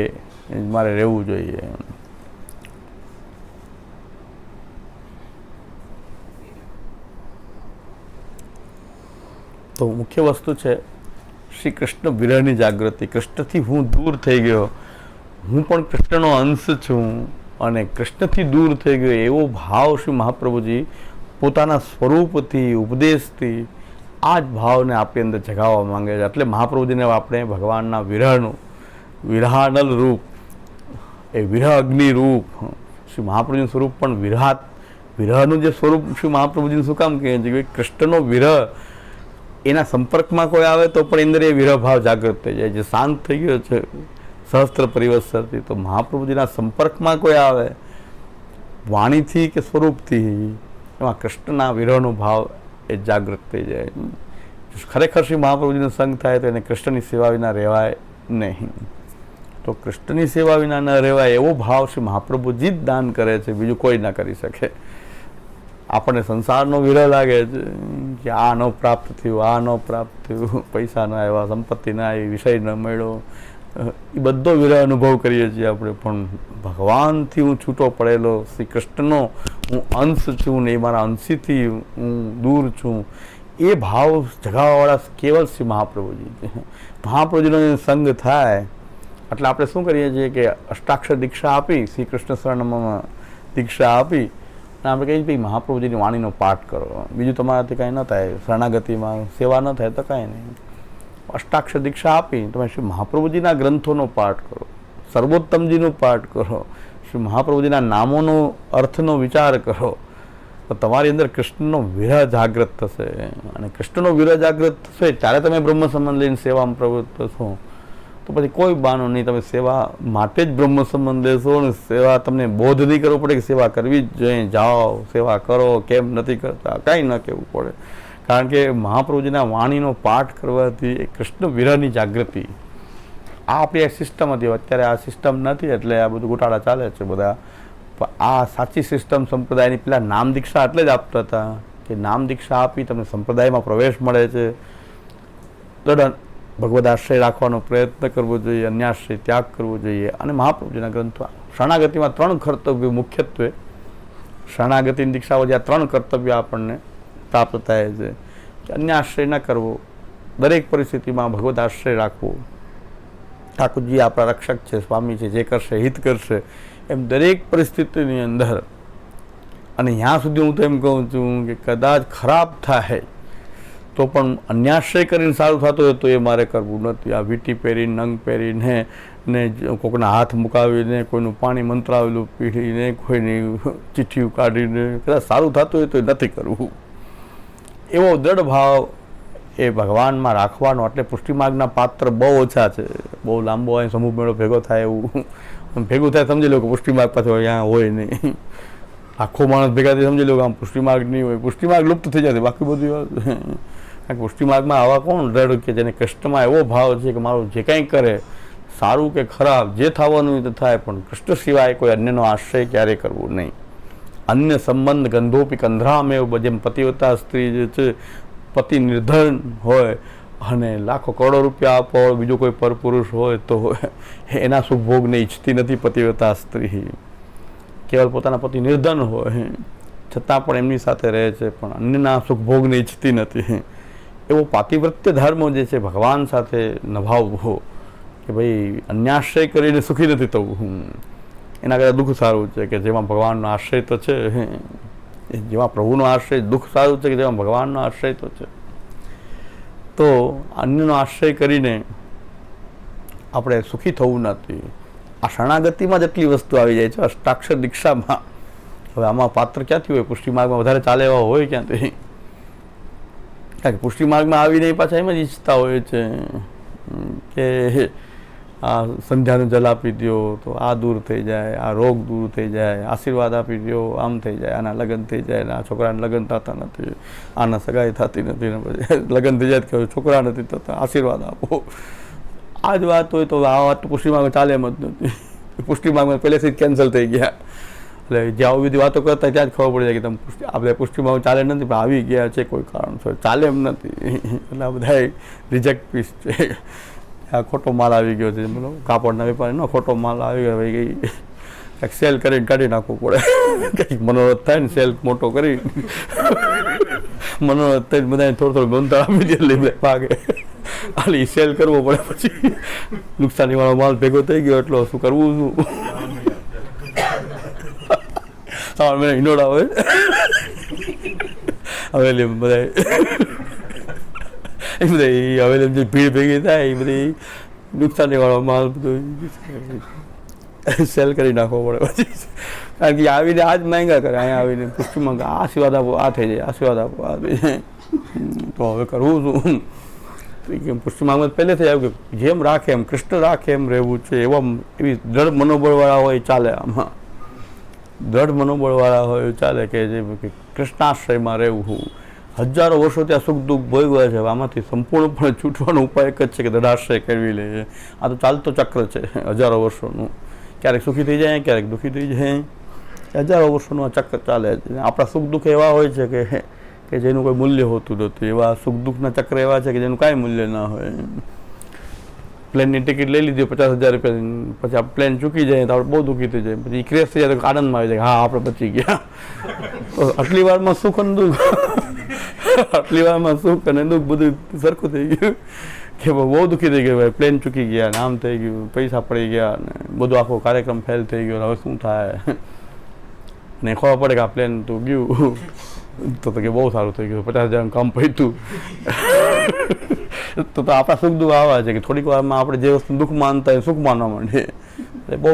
મારે રહેવું જોઈએ. તો મુખ્ય વસ્તુ છે શ્રી કૃષ્ણ વિરહની જાગૃતિ. કૃષ્ણથી હું દૂર થઈ ગયો, હું પણ કૃષ્ણનો અંશ છું અને કૃષ્ણથી દૂર થઈ ગયો એવો ભાવ શ્રી મહાપ્રભુજી પોતાના સ્વરૂપથી ઉપદેશથી આ જ ભાવને આપણી અંદર જગાવવા માંગે છે. એટલે મહાપ્રભુજીને આપણે ભગવાનના વિરહનું વિરહાનલ રૂપ, એ વિરહ અગ્નિ રૂપ શ્રી મહાપ્રભુજીનું સ્વરૂપ પણ વિરહનું જે સ્વરૂપ શ્રી મહાપ્રભુજીનું શું કામ કહે છે કે કૃષ્ણનો વિરહ એના સંપર્કમાં કોઈ આવે તો પણ અંદર એ વિરહ ભાવ જાગૃત થઈ જાય. જે શાંત થઈ ગયો છે સહસ્ત્ર પરિવત્સરથી, તો મહાપ્રભુજીના સંપર્કમાં કોઈ આવે વાણીથી કે સ્વરૂપથી, એમાં કૃષ્ણના વિરહનો ભાવ એ જાગૃત થઈ જાય. ખરેખર શ્રી મહાપ્રભુજીનો સંગ થાય તો એને કૃષ્ણની સેવા વિના રહેવાય નહીં. તો કૃષ્ણની સેવા વિના ન રહેવાય એવો ભાવ શ્રી મહાપ્રભુજી જ દાન કરે છે, બીજું કોઈ ના કરી શકે. આપણને સંસારનો વિરહ લાગે છે કે આ ન પ્રાપ્ત થયું, પૈસા ન આવ્યા, સંપત્તિ ના આવી, વિષય ન મળ્યો, એ બધો વિરહ અનુભવ કરીએ છીએ આપણે. પણ ભગવાનથી હું છૂટો પડેલો, શ્રી કૃષ્ણનો હું અંશ છું ને એ મારા અંશીથી હું દૂર છું, એ ભાવ જગાવવાવાળા કેવલ શ્રી મહાપ્રભુજી છે. મહાપ્રભુજીનો સંગ થાય એટલે આપણે શું કરીએ છીએ કે અષ્ટાક્ષર દીક્ષા આપી, શ્રી કૃષ્ણ શરણમાં દીક્ષા આપી અને આપણે કહીએ ભાઈ મહાપ્રભુજીની વાણીનો પાઠ કરો, બીજું તમારાથી કાંઈ ન થાય, શરણાગતિમાં સેવા ન થાય તો કાંઈ નહીં. અષ્ટાક્ષર દીક્ષા આપી તમે શ્રી મહાપ્રભુજીના ગ્રંથોનો પાઠ કરો, સર્વોત્તમજીનો પાઠ કરો, શ્રી મહાપ્રભુજીના નામોનો અર્થનો વિચાર કરો, તો તમારી અંદર કૃષ્ણનો વિરહ જાગૃત થશે. અને કૃષ્ણનો વિરહ જાગૃત થશે ત્યારે તમે બ્રહ્મ સંબંધ લઈને સેવામાં પ્રવૃત્ત થશો. તો પછી કોઈ બાનો નહીં, તમે સેવા માટે જ બ્રહ્મ સંબંધ લેશો અને સેવા તમને બોધ નહીં કરવો પડે કે સેવા કરવી જ જોઈએ, જાઓ સેવા કરો, કેમ નથી કરતા કાંઈ ન કહેવું પડે. કારણ કે મહાપ્રભુજીના વાણીનો પાઠ કરવાથી એ કૃષ્ણ વિરહની જાગૃતિ આ આપણી એક સિસ્ટમ હતી. અત્યારે આ સિસ્ટમ નથી એટલે આ બધું ગોટાળા ચાલે છે બધા. આ સાચી સિસ્ટમ સંપ્રદાયની પેલા નામ દીક્ષા એટલે જ આપતા હતા કે નામ દીક્ષા આપી તમને સંપ્રદાયમાં પ્રવેશ મળે છે. ભગવદ આશ્રય રાખવાનો પ્રયત્ન કરવો જોઈએ, અન્યાશ્રય ત્યાગ કરવો જોઈએ. અને મહાપ્રભુજીના ગ્રંથો શરણાગતિમાં 3 કર્તવ્યો મુખ્યત્વે શરણાગતિની દીક્ષાઓ જ્યાં 3 કર્તવ્યો આપણને પ્રાપ્ત થાય છે કે અન્યાશ્રય ન કરવો, દરેક પરિસ્થિતિમાં ભગવદ આશ્રય રાખવો. ઠાકોરજી આપણા રક્ષક છે, સ્વામી છે, જે કરશે હિત કરશે, એમ દરેક પરિસ્થિતિની અંદર. અને ત્યાં સુધી હું તો એમ કહું છું કે કદાચ ખરાબ થાય તો પણ અન્યાશ્રય કરીને સારું થતું હોય તો એ મારે કરવું નથી. આ વીંટી પહેરીને, નંગ પહેરીને ને કોઈના હાથ મુકાવીને, કોઈનું પાણી મંત્રાવેલું પીડીને, કોઈની ચિઠ્ઠીઓ કાઢીને કદાચ સારું થતું હોય તો એ નથી કરવું. એવો દ્રઢ ભાવ એ ભગવાનમાં રાખવાનો. એટલે પુષ્ટિમાર્ગના પાત્ર બહુ ઓછા છે, બહુ લાંબો હોય સમૂહ મેળો ભેગો થાય એવું ભેગું થાય સમજી લો કે પુષ્ટિમાર્ગ પાછો અહીંયા હોય નહીં. આખો માણસ ભેગા થઈ સમજી લો કે આમ પુષ્ટિમાર્ગ નહીં હોય, પુષ્ટિમાર્ગ લુપ્ત થઈ જશે. બાકી બધું કારણ કે પુષ્ટિમાર્ગમાં આવા કોણ દ્રઢ કે જેને કષ્ટમાં એવો ભાવ છે કે મારું જે કંઈ કરે સારું કે ખરાબ જે થવાનું તો થાય, પણ કૃષ્ણ સિવાય કોઈ અન્યનો આશ્રય ક્યારેય કરવો નહીં. અન્ય સંબંધ ગંધોપી કંધરામ એવું જેમ પતિવતા સ્ત્રી જે છે, પતિ નિર્ધન હોય અને લાખો કરોડો રૂપિયા આપો બીજો કોઈ પરપુરુષ હોય તો એના સુખભોગને ઈચ્છતી નથી પતિવ્રતા સ્ત્રી. કેવલ પોતાના પતિ નિર્ધન હોય છતાં પણ એમની સાથે રહે છે, પણ અન્યના સુખભોગને ઈચ્છતી નથી. એવો પાતિવ્રત્ય ધર્મ જે છે ભગવાન સાથે નભાવવો કે ભાઈ અન્યાશ્રય કરીને સુખી નથી થવું, એના કરતાં દુઃખ સારું છે કે જેમાં ભગવાનનો આશ્રય તો છે, જેમાં પ્રભુનો આશ્રય. દુઃખ સારું છે કે જેમાં ભગવાનનો આશ્રય તો છે. તો અન્યનો આશ્રય કરીને આપણે સુખી થવું નથી. આ શરણાગતિમાં જ એટલી વસ્તુ આવી જાય છે, અષ્ટાક્ષર દીક્ષામાં. હવે આમાં પાત્ર ક્યાંથી હોય? પુષ્ટિમાર્ગમાં વધારે ચાલે એવા હોય ક્યાંથી? કારણ કે પુષ્ટિમાર્ગમાં આવીને પાછા એમ જ ઈચ્છતા હોય છે કે આ સંધ્યાનું જલ આપી દો તો આ દૂર થઈ જાય, આ રોગ દૂર થઈ જાય, આશીર્વાદ આપી દો આમ થઈ જાય, આના લગ્ન થઈ જાય, આ છોકરાને લગ્ન થતા નથી, આના સગાઈ થતી નથી, ને પછી લગ્ન થઈ જાય કે છોકરા નથી થતા, આશીર્વાદ આપો. આ જ વાત હોય તો આ વાત તો પુષ્ટિમાર્ગમાં ચાલે એમ જ નથી. પુષ્ટિમાર્ગમાં પહેલેથી જ કેન્સલ થઈ ગયા. એટલે જે આવી બધી વાતો કરતા ત્યાં જ ખબર પડી જાય કે તમે આપણે પુષ્ટિમાર્ગ ચાલે નથી, પણ આવી ગયા છે કોઈ કારણસર, ચાલે એમ નથી. એટલે આ બધા રિજેક્ટ પીસ છે. આ ખોટો માલ આવી ગયો છે, બોલો કાપડના વેપારીનો ખોટો માલ આવી ગયો, ભાઈ કંઈક સેલ કરીને કાઢી નાખવું પડે. કંઈક મનોરથ થાય ને સેલ મોટો કરી મનોરથ થઈને બધાને થોડું બંધ આપી દે, એટલે ભાગે હાલી સેલ કરવો પડે. પછી નુકસાની વાળો માલ ભેગો થઈ ગયો એટલો શું કરવું શું? મને હિંડોળા હોય હવે બધા એ બધા હવે જે ભીડ ભેગી થાય એ બધી નુકસાની વાળો માલ બધું સેલ કરી નાખવો પડે. પછી કારણ કે આવીને આ જ માંગ્યા કરે, અહીંયા આવીને પુષ્ટિમાં આશીર્વાદ આપો, આ થઈ જાય, આશીર્વાદ આપો, આ થઈ જાય. તો હવે કરવું શું? પુષ્ટિમાર્ગમાં પહેલેથી આવ્યું કે જેમ રાખે એમ કૃષ્ણ રાખે એમ રહેવું છે. એવી દ્રઢ મનોબળવાળા હોય ચાલે. આમાં દ્રઢ મનોબળવાળા હોય ચાલે કે જે કૃષ્ણાશ્રયમાં રહેવું. હજારો વર્ષો ત્યાં સુખ દુઃખ ભોગવ્યા છે, આમાંથી સંપૂર્ણપણે છૂટવાનો ઉપાય એક જ છે કે દ્રઢાશ્રય કરવી લે. આ તો ચાલતો ચક્ર છે હજારો વર્ષોનું. ક્યારેક સુખી થઈ જાય, ક્યારેક દુઃખી થઈ જાય, હજારો વર્ષોનું આ ચક્ર ચાલે છે. આપણા સુખ દુઃખ એવા હોય છે કે જેનું કોઈ મૂલ્ય હોતું નથી. એવા સુખ દુઃખના ચક્ર એવા છે કે જેનું કાંઈ મૂલ્ય ના હોય. પ્લેનની ટિકિટ લઈ લીધી 50,000 રૂપિયા, પછી આ પ્લેન ચૂકી જાય તો આપણે બહુ દુઃખી થઈ જાય, પછી ક્રેશ થઈ જાય તો આનંદમાં આવી જાય, હા આપણે બચી ગયા. તો આટલી વારમાં સુખ અને દુઃખ, આટલી વારમાં સુખ અને દુઃખ બધું સરખું થઈ ગયું કે બહુ દુઃખી થઈ ગયું, ભાઈ પ્લેન ચૂકી ગયા ને આમ થઈ ગયું, પૈસા પડી ગયા ને બધું આખો કાર્યક્રમ ફેલ થઈ ગયો, હવે શું થાય? ને ખબર પડે કે આ પ્લેન તો ગયું તો કે બહુ સારું થઈ ગયું, 50,000 કામ પૈતું. તો આપણા સુખ દુઃખ આવા છે કે થોડીક વારમાં આપણે જે વસ્તુ દુઃખ માનતા હોય સુખ માનવા માંડીએ. એટલે બહુ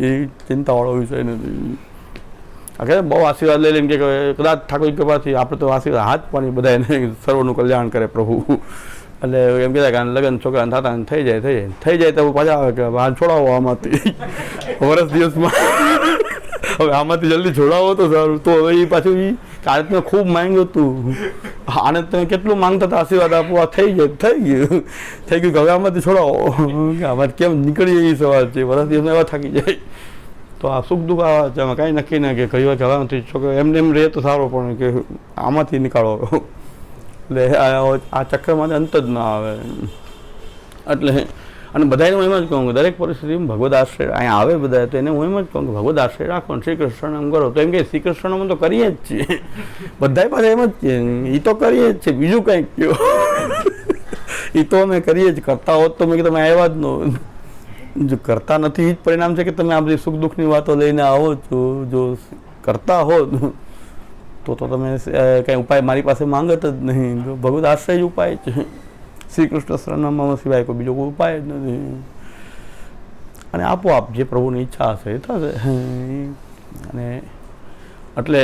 એ ચિંતાવાળો વિષય નથી. બહુ આશીર્વાદ લઈ લઈને કે કદાચ ઠાકોર કૃપાથી આપણે તો આશીર્વાદ હાથ પાણી બધા એને સર્વનું કલ્યાણ કરે પ્રભુ. એટલે એમ કહેતા કે લગ્ન છોકરાને થતા થઈ જાય તો પાછા આવે કે આ છોડાવો આમાંથી વર્ષ દિવસમાં. હવે આમાંથી જલ્દી છોડાવો તો સારું. તો હવે એ પાછું એ કાલે તમે ખૂબ માંગ્યું હતું, આને તમે કેટલું માંગતા હતા આશીર્વાદ આપવા, થઈ ગયું કે હવે આમાંથી છોડાવો. આમાં કેમ નીકળી એવી સવાલ છે, વર્ષ દિવસમાં એવા થાકી જાય. તો આ સુખ દુઃખ આવા છે, આમાં કાંઈ નક્કી ના કે કહ્યું કે હવેથી છોકરો એમને એમ રહે તો સારો, પણ કે આમાંથી નીકાળો. એટલે આ ચક્રમાંથી અંત જ ના આવે. એટલે અને બધાને હું એમ જ કહું કે દરેક પરિસ્થિતિમાં ભગવદ આશ્રય અહીંયા આવે બધા, તો એને હું એમ જ કહું કે ભગવદ આશ્રય રાખો ને શ્રી કૃષ્ણ નામ કરો. તો એમ કે શ્રી કૃષ્ણ તો કરીએ જ છીએ, બધા પાસે એમ જ છે, એ તો કરીએ જ છે, બીજું કંઈક કહો. એ તો અમે કરીએ જ, કરતા હોત તો મેં કે તમે આવ્યા જ ન. જો કરતા નથી એ જ પરિણામ છે કે તમે આ બધી સુખ દુઃખની વાતો લઈને આવો છો. જો કરતા હો તો તમે કંઈ ઉપાય મારી પાસે માંગત જ નહીં. ભગવદ આશ્રય જ ઉપાય છે. શ્રી કૃષ્ણ શરણમાં સિવાય કોઈ બીજો કોઈ ઉપાય જ નથી. અને આપોઆપ જે પ્રભુની ઈચ્છા હશે એ થશે. અને એટલે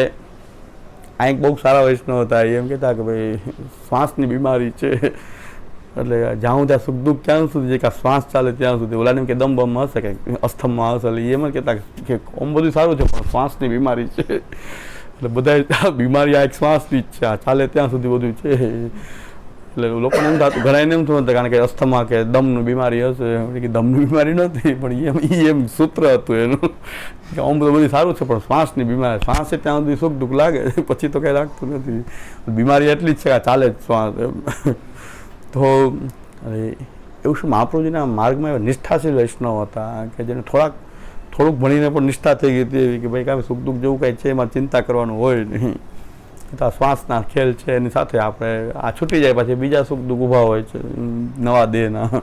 આ એક બહુ સારા વૈષ્ણવ હતા, એમ કહેતા કે ભાઈ શ્વાસની બીમારી છે, એટલે જ્યાં ત્યાં સુખ દુઃખ ત્યાં સુધી છે કે શ્વાસ ચાલે ત્યાં સુધી. ઓલાને કે દમ બમ હશે કે અસ્થમમાં હશે, એટલે એમ કહેતા કે ઓમ બધું સારું છે પણ શ્વાસની બીમારી છે. એટલે બધા બીમારી આ એક શ્વાસની જ છે, આ ચાલે ત્યાં સુધી બધું છે. એટલે લોકોને એમ થતું, ઘણા એને એમ થતું કારણ કે અસ્થમા કે દમની બીમારી હશે, કે દમની બીમારી નથી, પણ એમ સૂત્ર હતું એનું કે આમ બધું સારું છે પણ શ્વાસની બીમારી, શ્વાસ છે ત્યાં સુધી સુખ દુઃખ લાગે, પછી તો કંઈ લાગતું નથી. બીમારી એટલી જ છે કે ચાલે જ શ્વાસ એમ. તો એવું શું મહાપ્રભુજીના માર્ગમાં એવા નિષ્ઠાશીલ વૈષ્ણવ હતા કે જેને થોડુંક ભણીને પણ નિષ્ઠા થઈ ગઈ હતી એવી કે ભાઈ કાંઈ સુખ દુઃખ જેવું કાંઈ છે એમાં ચિંતા કરવાનું હોય નહીં. તો શ્વાસના ખેલ છે એની સાથે આપણે આ છૂટી જાય પછી બીજા સુખ દુઃખ ઊભા હોય છે નવા દેહના.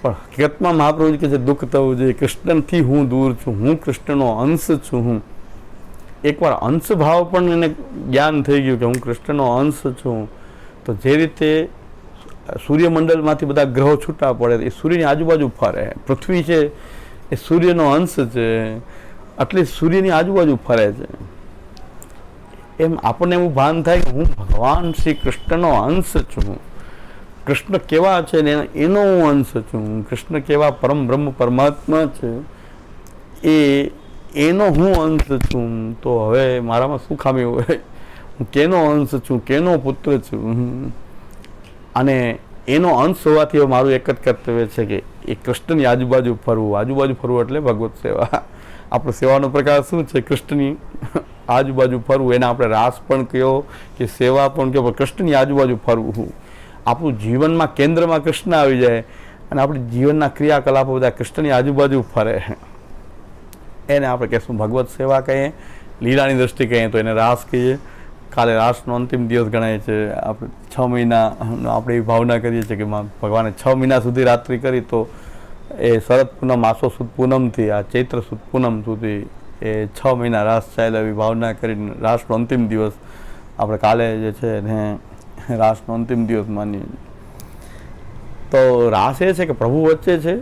પણ હકીકતમાં મહાપ્રભુજી કે છે દુઃખ થવું જોઈએ, કૃષ્ણથી હું દૂર છું, હું કૃષ્ણનો અંશ છું. હું એકવાર અંશ ભાવ પણ એને જ્ઞાન થઈ ગયું કે હું કૃષ્ણનો અંશ છું. તો જે રીતે સૂર્યમંડળમાંથી બધા ગ્રહો છૂટા પડે એ સૂર્યની આજુબાજુ ફરે. પૃથ્વી છે એ સૂર્યનો અંશ છે, એટલે સૂર્યની આજુબાજુ ફરે છે. એમ આપણને એવું ભાન થાય કે હું ભગવાન શ્રી કૃષ્ણનો અંશ છું. કૃષ્ણ કેવા છે ને એનો હું અંશ છું. કૃષ્ણ કેવા પરમ બ્રહ્મ પરમાત્મા છે એનો હું અંશ છું. તો હવે મારામાં શું ખામી હોય? હું કેનો અંશ છું, કેનો પુત્ર છું. અને એનો અંશ હોવાથી મારું એક જ કર્તવ્ય છે કે એ કૃષ્ણની આજુબાજુ ફરવું. આજુબાજુ ફરવું એટલે ભગવત સેવા. આપણો સેવાનો પ્રકાર શું છે? કૃષ્ણની આજુબાજુ ફરવું. એને આપણે રાસ પણ કહો કે સેવા પણ કહો, પણ કૃષ્ણની આજુબાજુ ફરવું. આપણું જીવનમાં કેન્દ્રમાં કૃષ્ણ આવી જાય અને આપણી જીવનના ક્રિયાકલાપો બધા કૃષ્ણની આજુબાજુ ફરે. એને આપણે કહીશું ભગવત સેવા કહીએ, લીલાની દ્રષ્ટિ કહીએ તો એને રાસ કહીએ. કાલે રાસનો અંતિમ દિવસ ગણાય છે. આપણે 6 મહિના આપણે એવી ભાવના કરીએ છીએ કે ભગવાને 6 મહિના સુધી રાત્રિ કરી, તો એ શરદ પૂનમ, આસો સુદ પૂનમથી આ ચૈત્ર સુદ પૂનમ સુધી એ 6 મહિના રાસ ચાલ્યા એવી ભાવના કરીને રાસનો અંતિમ દિવસ આપણે કાલે જે છે ને રાસનો અંતિમ દિવસ માનીએ. તો રાસ એ છે કે પ્રભુ વચ્ચે છે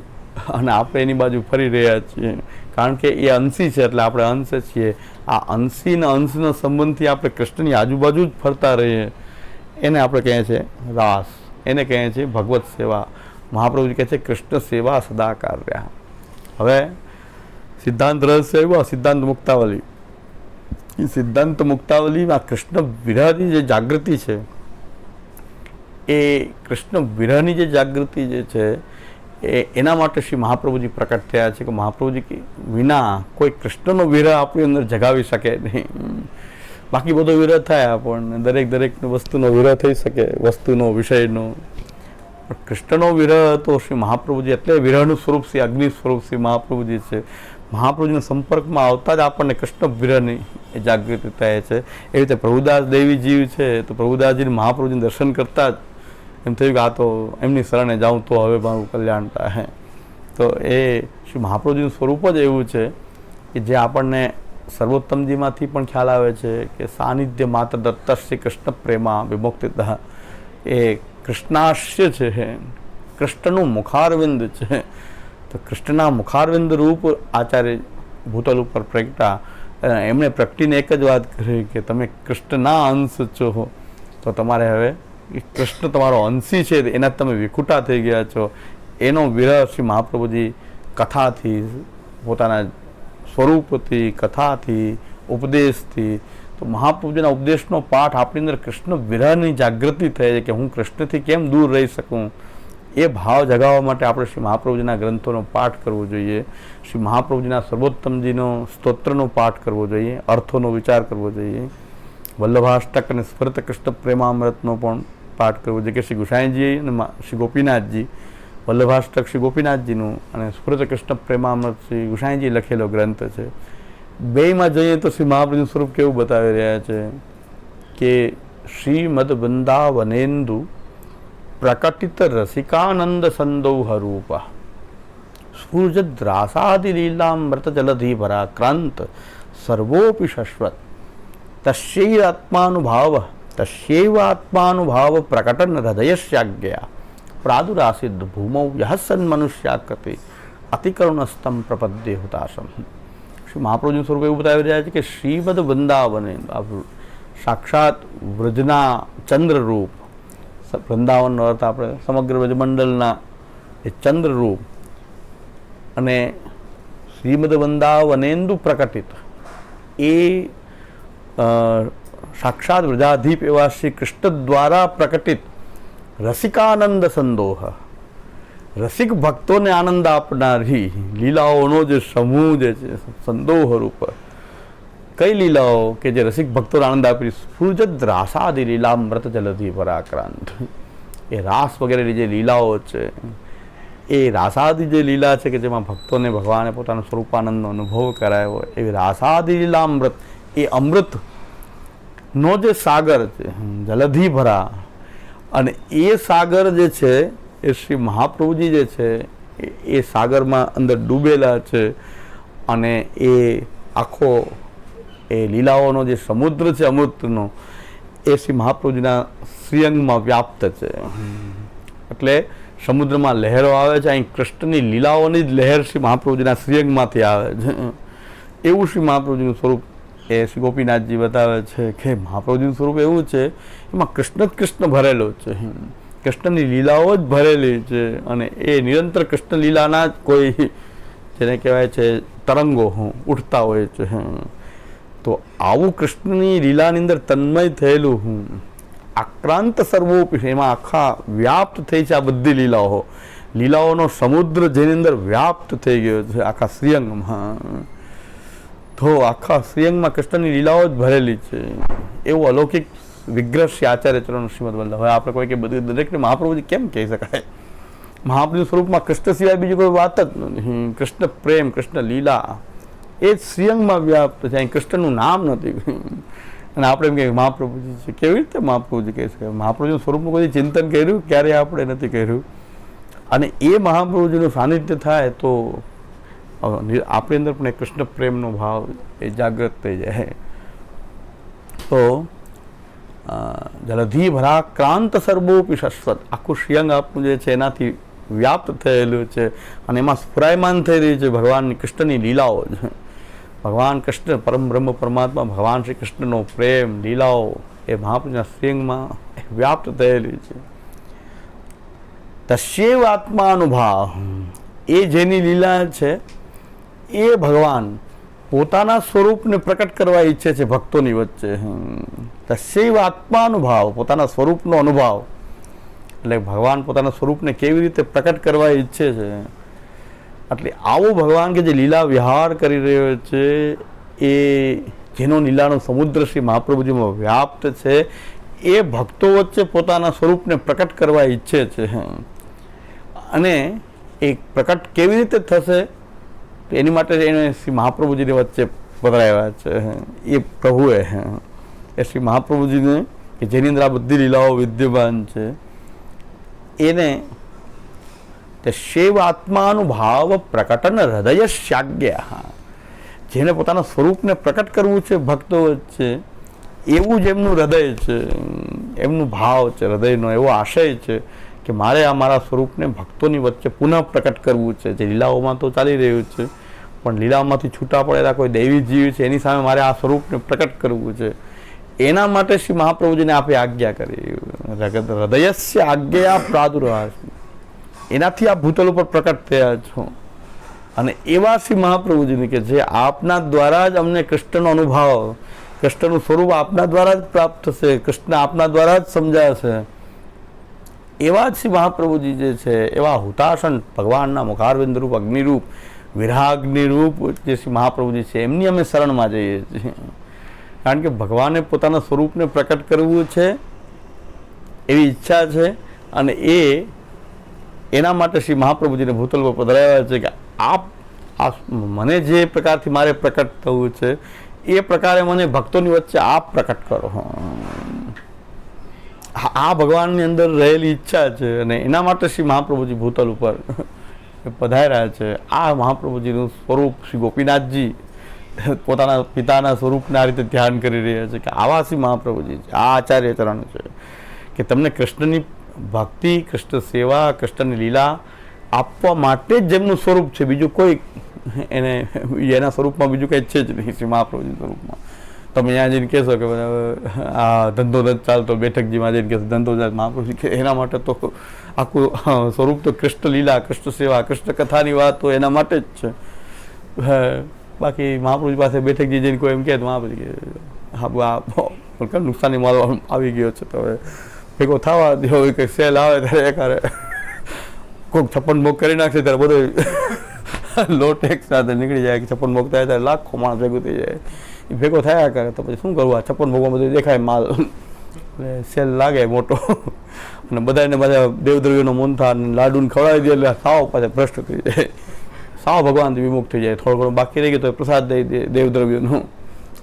અને આપણે એની બાજુ ફરી રહ્યા છીએ, કારણ કે એ અંશી છે એટલે આપણે અંશ છીએ. આ અંશી ને અંશના સંબંધથી આપણે કૃષ્ણની આજુબાજુ જ ફરતા રહીએ, એને આપણે કહીએ છીએ રાસ. એને કહીએ છીએ ભગવત સેવા. મહાપ્રભુજી કહે છે કૃષ્ણ સેવા સદા કાર્ય. હવે સિદ્ધાંત રહસ્ય એવો સિદ્ધાંત મુક્તાવલી. એ સિદ્ધાંત મુક્તાવલીમાં કૃષ્ણ વિરહની જે જાગૃતિ છે, એ કૃષ્ણ વિરહની જે જાગૃતિ જે છે એના માટે શ્રી મહાપ્રભુજી પ્રકટ થયા છે કે મહાપ્રભુજી વિના કોઈ કૃષ્ણનો વિરહ આપણી અંદર જગાવી શકે નહીં. બાકી બધો વિરહ થાય આપણને, દરેક વસ્તુનો વિરહ થઈ શકે, વસ્તુનો, વિષયનો. પણ કૃષ્ણનો વિરહ તો શ્રી મહાપ્રભુજી એટલે વિરહનું સ્વરૂપ છે, અગ્નિ સ્વરૂપ શ્રી મહાપ્રભુજી છે. મહાપ્રભુજીના સંપર્કમાં આવતા જ આપણને કૃષ્ણ વિરહની એ જાગૃતિ થાય છે. એવી રીતે પ્રભુદાસ દેવી જીવ છે, તો પ્રભુદાસજીને મહાપ્રભુજીને દર્શન કરતા જ એમ થયું કે આ તો એમની શરણે જાઉં તો હવે મારું કલ્યાણ થાય. તો એ શ્રી મહાપ્રભુજીનું સ્વરૂપ જ એવું છે કે જે આપણને સર્વોત્તમજીમાંથી પણ ખ્યાલ આવે છે કે સાનિધ્ય માત્ર દત્ત શ્રી કૃષ્ણ પ્રેમા વિમુક્તિતા. એ કૃષ્ણાશ્ય છે, કૃષ્ણનું મુખારવિંદ છે. તો કૃષ્ણના મુખારવિંદ રૂપ આચાર્ય ભૂતલ ઉપર પ્રગટા. એમણે પ્રગટીને એક જ વાત કરી કે તમે કૃષ્ણના અંશ છો, તો તમારે હવે કૃષ્ણ તમારો અંશી છે એના તમે વિખુટા થઈ ગયા છો. એનો વિરહ શ્રી મહાપ્રભુજી કથાથી, પોતાના સ્વરૂપથી, કથાથી, ઉપદેશથી, તો મહાપ્રભુજીના ઉપદેશનો પાઠ આપણી અંદર કૃષ્ણ વિરહની જાગૃતિ થઈ છે કે હું કૃષ્ણથી કેમ દૂર રહી શકું. એ ભાવ જગાવવા માટે આપણે શ્રી મહાપ્રભુજીના ગ્રંથોનો પાઠ કરવો જોઈએ. શ્રી મહાપ્રભુજીના સર્વોત્તમજીનો સ્તોત્રનો પાઠ કરવો જોઈએ, અર્થોનો વિચાર કરવો જોઈએ. વલ્લભાષ્ટક અને સ્ફુરત કૃષ્ણ પ્રેમામૃતનો પણ પાઠ કરવો, જે કે શ્રી ગુસાઈજી અને શ્રી ગોપીનાથજી, વલ્લભાષ્ટક શ્રી ગોપીનાથજીનું અને સ્ફુરત કૃષ્ણ પ્રેમામૃત શ્રી ગુસાઈજી લખેલો ગ્રંથ છે. બેમાં જોઈએ તો શ્રી મહાપ્રભુનું સ્વરૂપ કેવું બતાવી રહ્યા છે કે શ્રીમદ વૃંદાવનેન્દુ પ્રકટિત રસિકાનંદ સંદૌહ રૂપા સ્ફુરજદ રાસાદિ લીલામૃત જલધિ પરાક્રાંત સર્વોપી શશ્વત તસ્યૈવ આત્માનુભાવ પ્રકટન હૃદયસ્યાજ્ઞયા પ્રાદુરાસિદ ભૂમૌ યહસન મનુષ્યાકૃતિ અતિકરુણસ્તમ પ્રપદ્ય હુતાસમ. શ્રી મહાપ્રભુનું સ્વરૂપ એવું બતાવી રહ્યા છે કે શ્રીમદ વૃંદાવને સાક્ષાત વ્રજના ચંદ્રરૂપ, વૃંદાવનનો અર્થ આપણે સમગ્ર વ્રજમંડળના એ ચંદ્રરૂપ, અને શ્રીમદ વૃંદાવનેન્દુ પ્રકટિત એ સાક્ષાત વ્રજાધીપ એવા શ્રી કૃષ્ણ દ્વારા પ્રકટિત રસિકાનંદ સંદોહ, રસિક ભક્તોને આનંદ આપનારી લીલાઓનો જે સમૂહ જે છે સંદોહ રૂપ. કઈ લીલાઓ કે જે રસિક ભક્તોને આનંદ આપી? સ્ફુરજદ રાસાદિ લીલામૃત જલધિ પરાક્રાંત. એ રાસ વગેરેની જે લીલાઓ છે, એ રાસાદિ જે લીલા છે કે જેમાં ભક્તોને ભગવાને પોતાનો સ્વરૂપાનંદનો અનુભવ કરાયો, એવી રાસાદિ લીલામૃત, એ અમૃતનો જે સાગર છે જલધિ ભરા, અને એ સાગર જે છે એ શ્રી મહાપ્રભુજી જે છે એ સાગરમાં અંદર ડૂબેલા છે, અને એ આખો એ લીલાઓનો જે સમુદ્ર છે અમૃતનો, એ શ્રી મહાપ્રભુજીના શ્રીઅંગમાં વ્યાપ્ત છે. એટલે સમુદ્રમાં લહેરો આવે છે, અહીં કૃષ્ણની લીલાઓની જ લહેર શ્રી મહાપ્રભુજીના શ્રીઅંગમાંથી આવે છે. એવું શ્રી મહાપ્રભુજીનું સ્વરૂપ એ શ્રી ગોપીનાથજી બતાવે છે કે મહાપ્રભુજીનું સ્વરૂપ એવું છે, એમાં કૃષ્ણ જ કૃષ્ણ ભરેલો છે, કૃષ્ણની લીલાઓ જ ભરેલી છે, અને એ નિરંતર કૃષ્ણ લીલાના જ કોઈ જેને કહેવાય છે તરંગો ઉઠતા હોય છે. તો આવું કૃષ્ણની લીલાની અંદર તન્મય થયેલું આક્રાંત સર્વોપી, એમાં આખા વ્યાપ્ત થઈ છે આ બધી લીલાઓ, લીલાઓનો સમુદ્ર જેની અંદર વ્યાપ્ત થઈ ગયો છે આખા શ્રીઅંગમાં. તો આખા શ્રીઅંગમાં કૃષ્ણની લીલાઓ જ ભરેલી છે. એવું અલૌકિક વિગ્રહ શ્રી આચાર્ય ચરણ શ્રીમદ વલ્લભ. હવે આપણે કોઈ કે બધું દરેકને મહાપ્રભુજી કેમ કહી શકાય? મહાપ્રભુ સ્વરૂપમાં કૃષ્ણ સિવાય બીજી કોઈ વાત જ નથી. કૃષ્ણ પ્રેમ, કૃષ્ણ લીલા એ જ શ્રીઅંગમાં વ્યાપ્ત છે. અહીં કૃષ્ણનું નામ નથી. અને આપણે એમ કહીએ મહાપ્રભુજી છે, કેવી રીતે મહાપ્રભુજી કહી શકાય? મહાપ્રભુજીનું સ્વરૂપનું કોઈ ચિંતન કર્યું ક્યારેય આપણે નથી કર્યું. અને એ મહાપ્રભુજીનું સાનિધ્ય થાય તો આપણી અંદર પણ એ કૃષ્ણ પ્રેમનો ભાવ એ જાગૃત થઈ જાય. તો જલધિ ભરાક્રાંત સર્વોપી શશ્વત, આખું શ્રીઅંગ આપણું જે છે એનાથી વ્યાપ્ત થયેલું છે, અને એમાં સ્ફુરાયમાન થઈ રહી છે ભગવાનની કૃષ્ણની લીલાઓ છે. ભગવાન કૃષ્ણ પરમ બ્રહ્મ પરમાત્મા ભગવાન શ્રી કૃષ્ણનો પ્રેમ લીલાઓ એ મહાપ્રભુના શ્રીઅંગમાં વ્યાપ્ત થયેલી છે. તસ્યૈવ આત્માનુભાવ, એ જેની લીલા છે એ ભગવાન પોતાના સ્વરૂપને પ્રકટ કરવા ઈચ્છે છે ભક્તોની વચ્ચે. તસ્યૈવ આત્માનુભાવ, પોતાના સ્વરૂપનો અનુભાવ, એટલે ભગવાન પોતાના સ્વરૂપને કેવી રીતે પ્રકટ કરવા ઈચ્છે છે. એટલે આવો ભગવાન કે જે લીલા વિહાર કરી રહ્યો છે, એ જેનો લીલાનો સમુદ્ર શ્રી મહાપ્રભુજીમાં વ્યાપ્ત છે, એ ભક્તો વચ્ચે પોતાના સ્વરૂપને પ્રકટ કરવા ઈચ્છે છે. અને એ પ્રકટ કેવી રીતે થશે એની માટે એને શ્રી મહાપ્રભુજીની વચ્ચે પધરાવ્યા છે એ પ્રભુએ. એ શ્રી મહાપ્રભુજીને કે જેની અંદર આ બધી લીલાઓ વિદ્યમાન છે, એને તે શૈવ આત્માનુભાવ પ્રકટન હૃદયસ્યાજ્ઞા, જેને પોતાના સ્વરૂપને પ્રકટ કરવું છે ભક્તો વચ્ચે, એવું જ એમનું હૃદય છે, એમનું ભાવ છે, હૃદયનો એવો આશય છે કે મારે આ મારા સ્વરૂપને ભક્તોની વચ્ચે પુનઃ પ્રકટ કરવું છે. જે લીલાઓમાં તો ચાલી રહ્યું છે, પણ લીલાઓમાંથી છૂટા પડેલા કોઈ દૈવી જીવ છે એની સામે મારે આ સ્વરૂપને પ્રકટ કરવું છે. એના માટે શ્રી મહાપ્રભુજીને આપે આજ્ઞા કરી, હૃદયસ્ય આજ્ઞા પ્રાદુર્ભાવ, એનાથી આ ભૂતલ ઉપર પ્રકટ થયા છો. અને એવા શ્રી મહાપ્રભુજીને કે જે આપના દ્વારા જ અમને કૃષ્ણનો અનુભાવ, કૃષ્ણનું સ્વરૂપ આપના દ્વારા જ પ્રાપ્ત થશે, કૃષ્ણ આપના દ્વારા જ સમજાશે, એવા જ શ્રી મહાપ્રભુજી જે છે એવા હુતાસન ભગવાનના મુખારવિંદ રૂપ, અગ્નિરૂપ, વિરાગ્નિ રૂપ જે શ્રી મહાપ્રભુજી છે એમની અમે શરણમાં જઈએ છીએ. કારણ કે ભગવાને પોતાના સ્વરૂપને પ્રકટ કરવું છે એવી ઈચ્છા છે, અને એના માટે શ્રી મહાપ્રભુજીને ભૂતલ પર પધરાવ્યા છે કે આ મને જે પ્રકારથી મારે પ્રકટ થવું છે એ પ્રકારે મને ભક્તોની વચ્ચે આપ પ્રકટ કરો. આ ભગવાનની અંદર રહેલી ઈચ્છા છે, અને એના માટે શ્રી મહાપ્રભુજી ભૂતલ ઉપર પધાર્યા છે. આ મહાપ્રભુજીનું સ્વરૂપ શ્રી ગોપીનાથજી પોતાના પિતાના સ્વરૂપને આ રીતે ધ્યાન કરી રહ્યા છે કે આવા શ્રી મહાપ્રભુજી છે. આ આચાર્ય ચરણ છે કે તમને કૃષ્ણની ભક્તિ, કૃષ્ણ સેવા, કૃષ્ણની લીલા આપવા માટે જ જેમનું સ્વરૂપ છે, બીજું કોઈ એના સ્વરૂપમાં બીજું કંઈ છે જ નહીં. શ્રી મહાપ્રભુજી સ્વરૂપમાં તમે અહીંયા જઈને કહેશો કે આ ધંધો નથી ચાલતો, બેઠકજીમાં જઈને કહેશો ધંધો ચાલ, મહાપ્રભુજી કે એના માટે તો આખું સ્વરૂપ તો કૃષ્ણ લીલા, કૃષ્ણ સેવા, કૃષ્ણ કથાની વાત તો એના માટે જ છે. બાકી મહાપ્રભુજી પાસે બેઠકજી જઈને કોઈ એમ કહે તો મહાપ્રભુજી કે હા નુકસાની મારો આવી ગયો છે, તો હવે ભેગો થવા દો. કંઈક સેલ આવે ત્યારે એકારે કોઈક 56 ભોગ કરી નાખશે ત્યારે બધો લો ટેક્સ સાથે નીકળી જાય. 56 ભોગ થાય ત્યારે લાખો માણસ ભેગું થઈ જાય, એ ભેગો થયા કરે તો પછી શું કરવું? આ 56 ભોગમાં બધું દેખાય માલ, એટલે સેલ લાગે મોટો, અને બધાને બધા દેવદ્રવ્યોનો મોનથા લાડુને ખવડાવી દે એટલે સાવ પાછા ભ્રષ્ટ થઈ જાય, સાવ ભગવાનથી વિમુખ થઈ જાય. થોડું ઘણું બાકી રહી ગયું તો પ્રસાદ દઈ દે દેવદ્રવ્યોનું,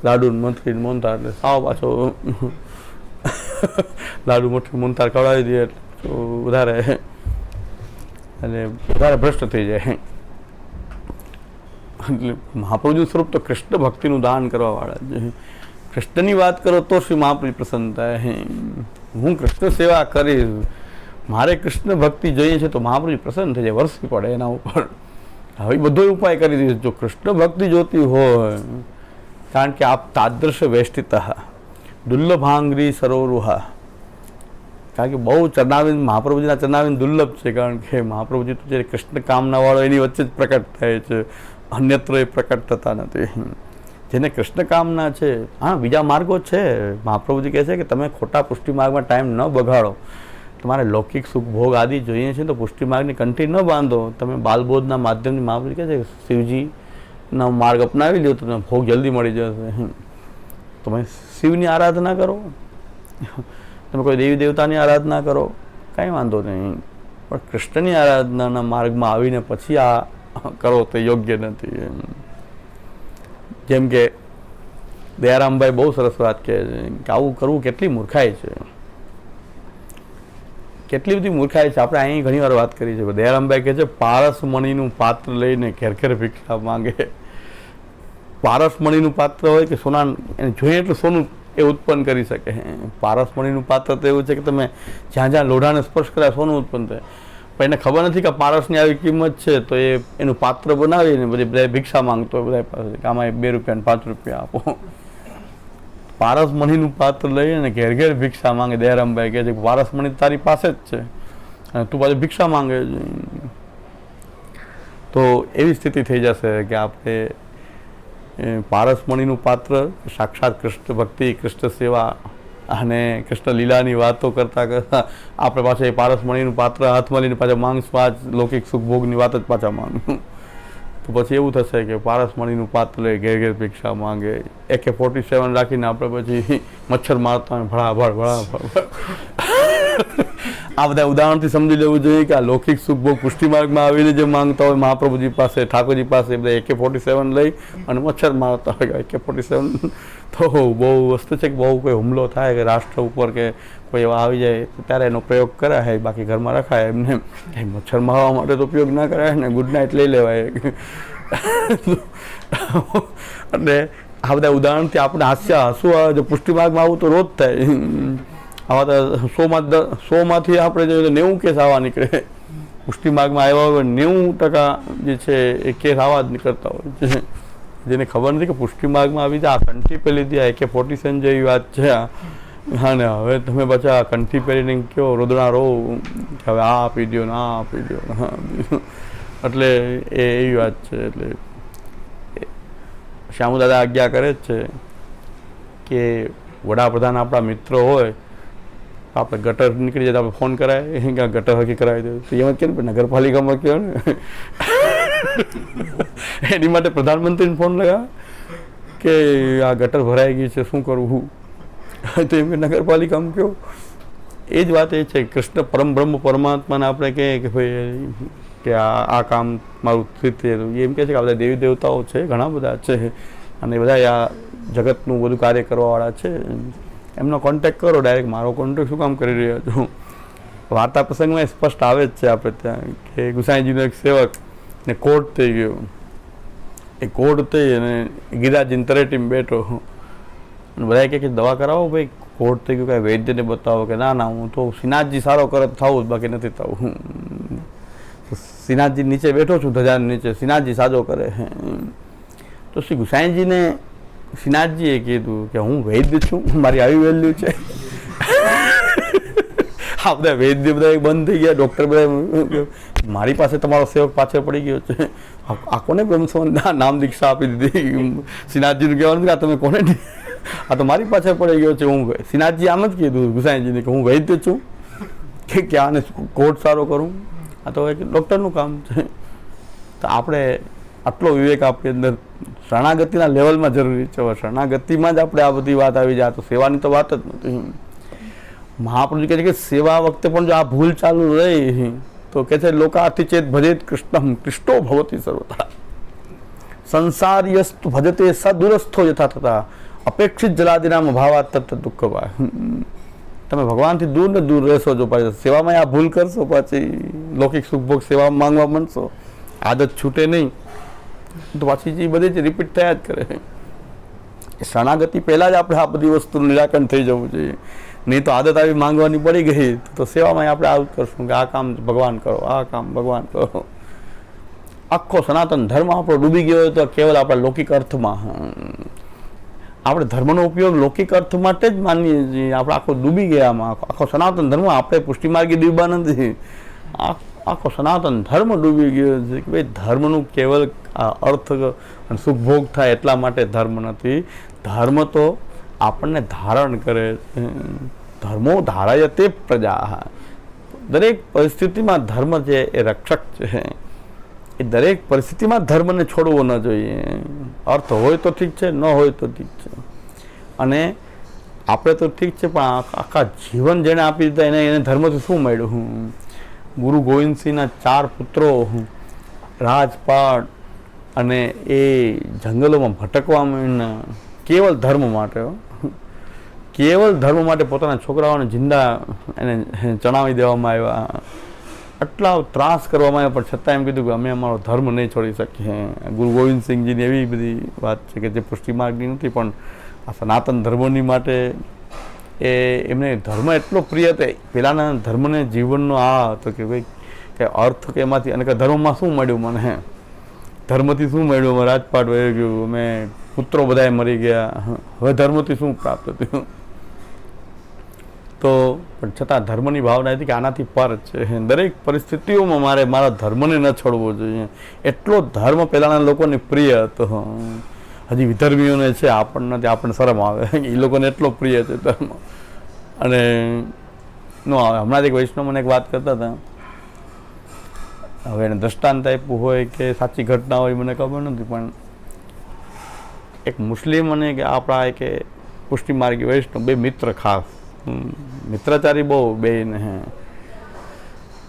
લાડુ મંથરી મોનથાર, એટલે સાવ પાછો લાડુ મઠી મોનથાર ખવડાવી દે એટલે વધારે ભ્રષ્ટ થઈ જાય. એટલે મહાપ્રભુજીનું સ્વરૂપ તો કૃષ્ણ ભક્તિનું દાન કરવાવાળા છે. કૃષ્ણની વાત કરો તો શ્રી મહાપ્રભુ પ્રસન્ન થાય. હું કૃષ્ણ સેવા કરીશ, મારે કૃષ્ણ ભક્તિ જોઈએ છે તો મહાપ્રભુ પ્રસન્ન થઈ જાય, વરસી પડે એના ઉપર. હવે બધો ઉપાય કરી દીધો. જો કૃષ્ણ ભક્તિ જોતી હોય, કારણ કે આપ તાદૃશ વેષ્ટિત દુર્લભાંગ્રી સરોરુહા, કારણ કે બહુ ચરણાવિંદ મહાપ્રભુજીના ચરણાવિંદ દુર્લભ છે. કારણ કે મહાપ્રભુજી તો જે કૃષ્ણ કામનાવાળો એની વચ્ચે જ પ્રકટ થાય છે, અન્યત્ર એ પ્રકટ થતા નથી. જેને કૃષ્ણ કામના છે, હા બીજા માર્ગો છે. મહાપ્રભુજી કહે છે કે તમે ખોટા પુષ્ટિ માર્ગમાં ટાઈમ ન બગાડો. તમારે લૌકિક સુખ ભોગ આદિ જોઈએ છે તો પુષ્ટિ માર્ગની કંઠી ન બાંધો. તમે બાલબોધના માધ્યમથી મહાપ્રભુજી કહે છે શિવજીનો માર્ગ અપનાવી લો તો તમને ભોગ જલ્દી મળી જશે. તમે શિવની આરાધના કરો, તમે કોઈ દેવી દેવતાની આરાધના કરો, કાંઈ વાંધો નહીં, પણ કૃષ્ણની આરાધનાના માર્ગમાં આવીને પછી આ કરો તો યોગ્ય નથી. જેમ કે દયારામભાઈ બહુ સરસ વાત કહે છે કે આવું કરવું કેટલી મૂર્ખાઈ છે, કેટલી બધી મૂર્ખાઈ છે. આપણે અહીં ઘણી વાર વાત કરી છે. દયારામભાઈ કહે છે પારસમણીનું પાત્ર લઈને ઘેર ઘેર ભિક્ષા માંગે. પારસમણીનું પાત્ર હોય કે સોના, એને જોઈએ એટલું સોનું એ ઉત્પન્ન કરી શકે. પારસમણીનું પાત્ર તો એવું છે કે તમે જ્યાં જ્યાં લોઢાને સ્પર્શ કર્યા સોનું ઉત્પન્ન થાય, પણ એને ખબર નથી કે પારસની આવી કિંમત છે, તો એ એનું પાત્ર બનાવીને બધી બધા ભિક્ષા માંગતો હોય બધા પાસે કે આમાં 2 રૂપિયા ને 5 રૂપિયા આપો. પારસમણીનું પાત્ર લઈને ઘેર ઘેર ભિક્ષા માંગે. દયારામભાઈ કહે છે કે પારસમણી તારી પાસે જ છે અને તું પાછું ભિક્ષા માંગે છે. તો એવી સ્થિતિ થઈ જશે કે આપણે પારસમણીનું પાત્ર સાક્ષાત કૃષ્ણ ભક્તિ, કૃષ્ણ સેવા અને કૃષ્ણ લીલાની વાતો કરતાં કરતાં આપણે પાછા એ પારસમણીનું પાત્ર હાથમાં લઈને પાછા માંગશું આ જ લૌકિક સુખ ભોગની વાત જ પાછા માંગશું. તો પછી એવું થશે કે પારસમણીનું પાત્ર લઈ ઘેર ઘેર ભિક્ષા માંગે. AK-47 રાખીને આપણે પછી મચ્છર મારતા હોય ભળાભળ ભળાભળ. આ બધા ઉદાહરણથી સમજી લેવું જોઈએ કે આ લૌકિક સુખ ભોગ પુષ્ટિ માર્ગમાં આવીને જે માંગતા હોય મહાપ્રભુજી પાસે, ઠાકોરજી પાસે, બધા AK-47 લઈ અને મચ્છર મારતા હોય. AK-47 તો બહુ વસ્તુ છે કે બહુ કોઈ હુમલો થાય કે રાષ્ટ્ર ઉપર કે કોઈ એવા આવી જાય ત્યારે એનો પ્રયોગ કરાય, બાકી ઘરમાં રખાય. એમને મચ્છર મારવા માટે તો ઉપયોગ ના કરાય ને, ગુડ નાઇટ લઈ લેવાય. એટલે આ બધા ઉદાહરણથી આપણે હસવું આવે. જો પુષ્ટિ માર્ગમાં આવું તો રોજ થાય. આવા તો 100માંથી આપણે જોઈએ તો 90 કેસ આવા નીકળે. પુષ્ટિ માર્ગમાં આવ્યા હોય 90% જે છે એ કેસ આવા જ નીકળતા હોય છે. જેને ખબર નથી કે પુષ્ટિ માર્ગમાં આવી જાય આ કંઠી પેલી દે AK-47 જેવી વાત છે. હા ને હવે તમે પાછા કંઠી પહેરીને કહો રોદણા રો કે હવે આ આપી દો ને આ આપી દો. એટલે એવી વાત છે. એટલે શ્યામુ દાદા આજ્ઞા કરે જ છે કે વડાપ્રધાન આપણા મિત્રો હોય, આપણે ગટર નીકળી જાય તો આપણે ફોન કરાય કે ગટર હકી કરાવી દે. તો એમાં કેમ નગરપાલિકામાં કહો ને એની માટે પ્રધાનમંત્રીને ફોન લગાવે કે આ ગટર ભરાઈ ગઈ છે, શું કરવું? તો એમ કે નગરપાલિકામાં કહો. એ જ વાત એ છે, કૃષ્ણ પરમ બ્રહ્મ પરમાત્માને આપણે કહીએ કે ભાઈ કે આ કામ મારું રીતે એમ કહે છે કે આ બધા દેવી દેવતાઓ છે, ઘણા બધા છે, અને બધા આ જગતનું બધું કાર્ય કરવાવાળા છે, એમનો કોન્ટેક્ટ કરો ડાયરેક્ટ. મારો કોન્ટેક્ટ શું કામ કરી રહ્યા છો? વાર્તા પ્રસંગમાં સ્પષ્ટ આવે જ છે આપણે ત્યાં કે ગુસાઈજીનો એક સેવક ને કોટ થઈ ગયો. એ કોટ થઈ અને ગિરાજીને તરેટીમાં બેઠો અને બધા કહે કે દવા કરાવો ભાઈ, કોટ થઈ ગયું, કાંઈ વૈદ્યને બતાવો. કે ના ના, હું તો શ્રીનાથજી સારો કરે થવું જ, બાકી નથી થવું. શ્રીનાથજી નીચે બેઠો છું, ધજાની નીચે, શ્રીનાથજી સાજો કરે. તો શ્રી ગુસાઈજીને શ્રીનાથજીએ કીધું કે હું વૈદ્ય છું, મારી આવી વેલ્યુ છે. આ બધા વૈદ્ય બધા બંધ થઈ ગયા, ડૉક્ટર બધા, મારી પાસે તમારો સેવક પાછળ પડી ગયો છે. આ કોને બ્રહ્મસંવત નામ દીક્ષા આપી દીધી? શ્રીનાથજીનું કહેવાનું કે આ તમે કોને, આ તો મારી પાછળ પડી ગયો છે. હું શ્રીનાથજી આમ જ કીધું ગુસાઈજીને કે હું વૈદ્ય છું, કે આને કોટ સારો કરું, આ તો એક ડૉક્ટરનું કામ છે. તો આપણે આટલો વિવેક આપણી અંદર શરણાગતિના લેવલમાં જરૂરી છે. હવે શરણાગતિમાં જ આપણે આ બધી વાત આવી જાય તો સેવાની તો વાત જ નથી. મહાપ્રભુ કહે છે કે સેવા વખતે પણ જો આ ભૂલ ચાલુ રહી તો કહે છે લોકાર્થી ચેત ભજેત કૃષ્ણમ કૃષ્ણો ભવતી સર્વથા સંસારિયસ્તુ ભજતે સદુરસ્થો યથા તથા અપેક્ષિત જલાદિનામ ભાવા તત્ દુઃખવા. તમે ભગવાનથી દૂર ને દૂર રહેશો જો પાછી સેવામાં આ ભૂલ કરશો, પાછી લૌકિક સુખભોગ સેવા માંગવા માંડશો, આદત છૂટે નહીં તો પાછી જે બધી જ રિપીટ થયા જ કરે. શરણાગતિ પહેલાં જ આપણે આ બધી વસ્તુનું નિરાકરણ થઈ જવું જોઈએ. નહીં તો આદત આવી માંગવાની પડી ગઈ તો સેવામાં આપણે આવું કરશું કે આ કામ ભગવાન કરો, આ કામ ભગવાન કરો. આખો સનાતન ધર્મ આપણો ડૂબી ગયો હોય તો કેવલ આપણા લૌકિક અર્થમાં. આપણે ધર્મનો ઉપયોગ લૌકિક અર્થ માટે જ માનીએ છીએ. આપણે આખો ડૂબી ગયામાં, આખો સનાતન ધર્મ, આપણે પુષ્ટિમાર્ગી ડૂબા નથી, આખો સનાતન ધર્મ ડૂબી ગયો છે કે ભાઈ ધર્મનું કેવલ અર્થ અને સુખભોગ થાય એટલા માટે ધર્મ નથી. ધર્મ તો આપણને ધારણ કરે છે. ધર્મો ધારાય તે પ્રજા. દરેક પરિસ્થિતિમાં ધર્મ છે એ રક્ષક છે. એ દરેક પરિસ્થિતિમાં ધર્મને છોડવો ન જોઈએ. અર્થ હોય તો ઠીક છે, ન હોય તો ઠીક છે. અને આપણે તો ઠીક છે, પણ આખા જીવન જેણે આપી દીધા એને ધર્મથી શું મળ્યું? ગુરુ ગોવિંદસિંહના 4 પુત્રો રાજપાટ અને એ જંગલોમાં ભટકવા માંડ્યા કેવલ ધર્મ માટે. કેવલ ધર્મ માટે પોતાના છોકરાઓને જિંદા એને ચણાવી દેવામાં આવ્યા, આટલા ત્રાસ કરવામાં આવ્યા, પણ છતાં એમ કીધું કે અમે અમારો ધર્મ નહીં છોડી શકીએ. ગુરુ ગોવિંદસિંહજીની એવી બધી વાત છે કે જે પુષ્ટિમાર્ગની નથી, પણ આ સનાતન ધર્મની માટે એ એમને ધર્મ એટલો પ્રિય હતો. પહેલાંના ધર્મને જીવનનો આ હતો કે ભાઈ કે અર્થ કે એમાંથી, અને કે ધર્મમાં શું મળ્યું મને, ધર્મથી શું મળ્યું? અમે રાજપાટ વહી ગયું, અમે પુત્રો બધાએ મરી ગયા, હવે ધર્મથી શું પ્રાપ્ત થયું? તો પણ છતાં ધર્મની ભાવના હતી કે આનાથી પર છે. દરેક પરિસ્થિતિઓમાં મારે મારા ધર્મને ન છોડવો જોઈએ. એટલો ધર્મ પહેલાંના લોકોને પ્રિય હતો. હજી વિધર્મીઓને છે, આપણને શરમ આવે. એ લોકોને એટલો પ્રિય છે ધર્મ. અને નો આવે. હમણાં જ એક વૈષ્ણવ મને એક વાત કરતા હતા, હવે એને દ્રષ્ટાંત આપ્યું હોય કે સાચી ઘટના હોય મને ખબર નથી, પણ એક મુસ્લિમ અને કે આપણા એક પુષ્ટિમાર્ગી વૈષ્ણવ, બે મિત્ર, ખાસ મિત્રાચારી બહુ બેને.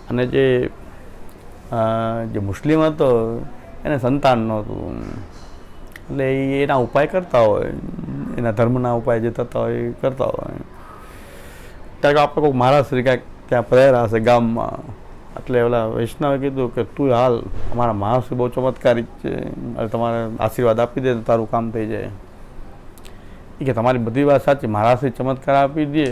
અને જે મુસ્લિમ હતો એને સંતાન નહોતું, એટલે એના ઉપાય કરતા હોય, એના ધર્મના ઉપાય જે થતા હોય એ કરતા હોય. ત્યારે આપણે કોઈ મહારાજશ્રી કાંઈક ત્યાં પધાર્યા હશે ગામમાં, એટલે ઓલા વૈષ્ણવે કીધું કે તું હાલ, અમારા મહારાજશ્રી બહુ ચમત્કારિક છે, અને તમારે આશીર્વાદ આપી દે તો તારું કામ થઈ જાય. એ કે તમારી બધી વાત સાચી, મહારાજશ્રી ચમત્કાર આપી દે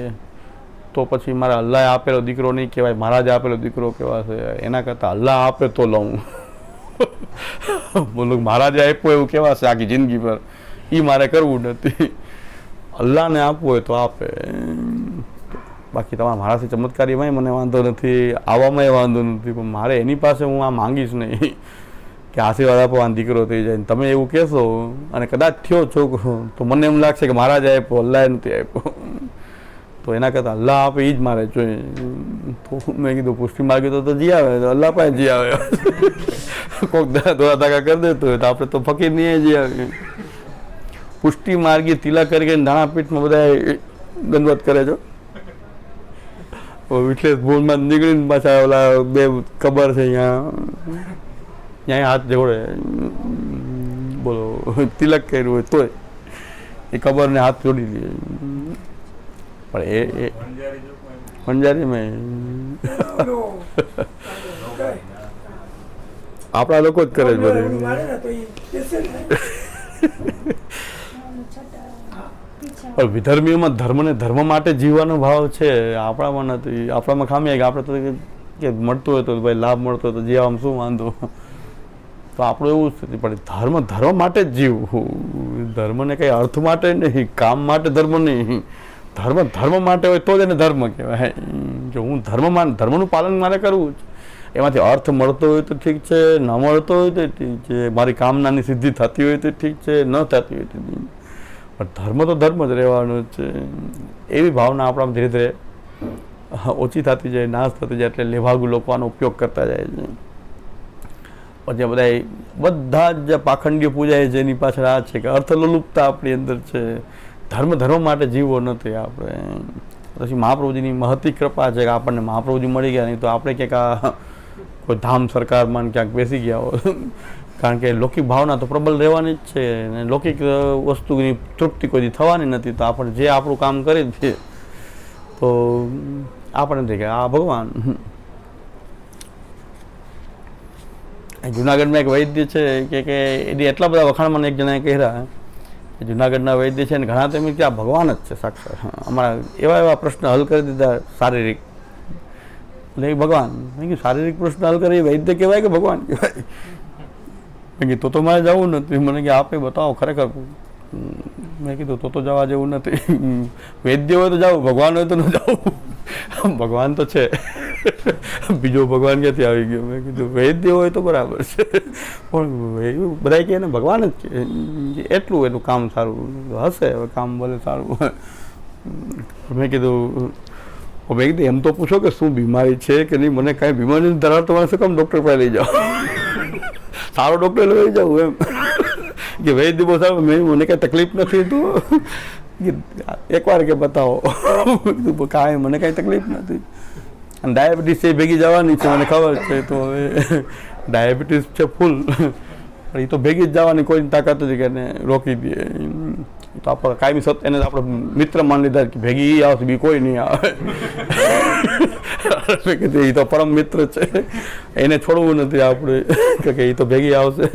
તો પછી મારા અલ્લાહે આપેલો દીકરો નહીં કહેવાય, મહારાજે આપેલો દીકરો કહેવાશે. એના કરતાં અલ્લાહ આપે તો લઉં. બોલો, મહારાજે આપ્યો એવું કહેવાશે આખી જિંદગી પર, એ મારે કરવું નથી. અલ્લાહને આપવું હોય તો આપે. બાકી તમારા મહારાજશ્રી ચમત્કારીમાં મને વાંધો નથી, આવવામાં વાંધો નથી, પણ મારે એની પાસે હું આ માંગીશ નહીં કે આશીર્વાદ આપો આ દીકરો થઈ જાય. તમે એવું કહેશો અને કદાચ થયો છોકરો તો મને એમ લાગશે કે મહારાજે આપ્યો, અલ્લાહે નથી આપ્યો. તો એના કરતાં અલ્લાહ આપે એ જ મારે જોઈએ. તો મેં કીધું પુષ્ટિ માર્ગી તો જી આવે, તો અલ્લાહ પાસે જી આવે. કોઈક દોરા ધાગા કરી દેતો હોય તો આપણે તો ફકીર નહીં જી આવે. પુષ્ટિ માર્ગી તિલક કરીને દાણાપીઠમાં બધા દંડવત કરે છો. વિઠલેશ ભૂલમાં નીકળીને પાછા ઓલા બે કબર છે અહીંયા હાથ જોડે, બોલો તિલક કર્યું હોય તોય એ કબરને હાથ જોડી દે. પણ એ પંજારી મેં આપણા લોકો જ કરે છે બધું. પણ વિધર્મીઓમાં ધર્મને ધર્મ માટે જીવવાનો ભાવ છે, આપણામાં નથી. આપણામાં ખામી કે આપણે તો કે મળતું હોય તો ભાઈ લાભ મળતો હોય તો જીવવામાં શું વાંધો. તો આપણું એવું જ પણ ધર્મ માટે જ જીવવું. ધર્મને કંઈ અર્થ માટે નહીં, કામ માટે ધર્મ નહીં. ધર્મ માટે હોય તો જ એને ધર્મ કહેવાય. જો હું ધર્મનું પાલન મારે કરવું છે, એમાંથી અર્થ મળતો હોય તો ઠીક છે, ન મળતો હોય તો ઠીક છે, મારી કામનાની સિદ્ધિ થતી હોય તો ઠીક છે, ન થતી હોય તો પણ ધર્મ તો ધર્મ જ રહેવાનો છે. એવી ભાવના આપણામાં ધીરે ધીરે ઓછી થતી જાય, નાશ થતી જાય, એટલે લેભાગુ લોકો આનો ઉપયોગ કરતા જાય છે. પછી બધા જ પાખંડીય પૂજાય જેની પાછળ આ છે કે અર્થલોલુપતા આપણી અંદર છે. ધર્મ માટે જીવવો નથી આપણે. પછી મહાપ્રભુજીની મહતી કૃપા છે કે આપણને મહાપ્રભુજી મળી ગયા, નહીં તો આપણે ક્યાંક કોઈ ધામ સરકારમાં ક્યાંક બેસી ગયા હોય. કારણ કે લૌકિક ભાવના તો પ્રબળ રહેવાની જ છે, અને લૌકિક વસ્તુની તૃપ્તિ કોઈ થવાની નથી. તો આપણે જે આપણું કામ કરીએ છીએ તો આપણે નથી કે આ ભગવાન. જુનાગઢમાં એક વૈદ્ય છે કે એની એટલા બધા વખાણ મને એક જણાએ કહ્યા કે જુનાગઢના વૈદ્ય છે ને ઘણા તો એમ કે આ ભગવાન જ છે સાક્ષાત. અમારા એવા પ્રશ્ન હલ કરી દીધા શારીરિક, એટલે એ ભગવાન. મેં કીધું શારીરિક પ્રશ્ન હલ કરે એ વૈદ્ય કહેવાય કે ભગવાન કહેવાય? મેં કીધું તો મારે જવું નથી. મને કે આપે બતાવો ખરેખર. મેં કીધું તો જવા જેવું નથી. વૈદ્ય હોય તો જાઓ, ભગવાન હોય તો ન જાઓ. ભગવાન તો છે, બીજો ભગવાન ક્યાંથી આવી ગયો? મેં કીધું વૈદ્ય હોય તો બરાબર છે, પણ બધા કહે ને ભગવાન જ છે. એટલું એનું કામ સારું હશે, હવે કામ ભલે સારું. મેં કીધું એમ તો પૂછો કે શું બીમારી છે કે નહીં. મને કાંઈ બીમારી ધરાવતો માણસ કેમ ડૉક્ટર પાસે લઈ જાઓ? સારો ડૉક્ટર લઈ જાઉં એમ કે વૈદ્ય બહુ સારું, મને કાંઈ તકલીફ નથી તો એકવાર કે બતાવો. કાંઈ મને કાંઈ તકલીફ નથી. અને ડાયાબિટીસ એ ભેગી જવાની છે મને ખબર છે. તો હવે ડાયાબિટીસ છે ફૂલ, પણ એ તો ભેગી જ જવાની, કોઈની તાકાત નથી કે એને રોકી દે. તો આપણે કાયમી સત એને આપણે મિત્ર માની લીધા કે ભેગી એ આવશે, બી કોઈ નહીં આવે. એ તો પરમ મિત્ર છે, એને છોડવું નથી આપણે કે એ તો ભેગી આવશે.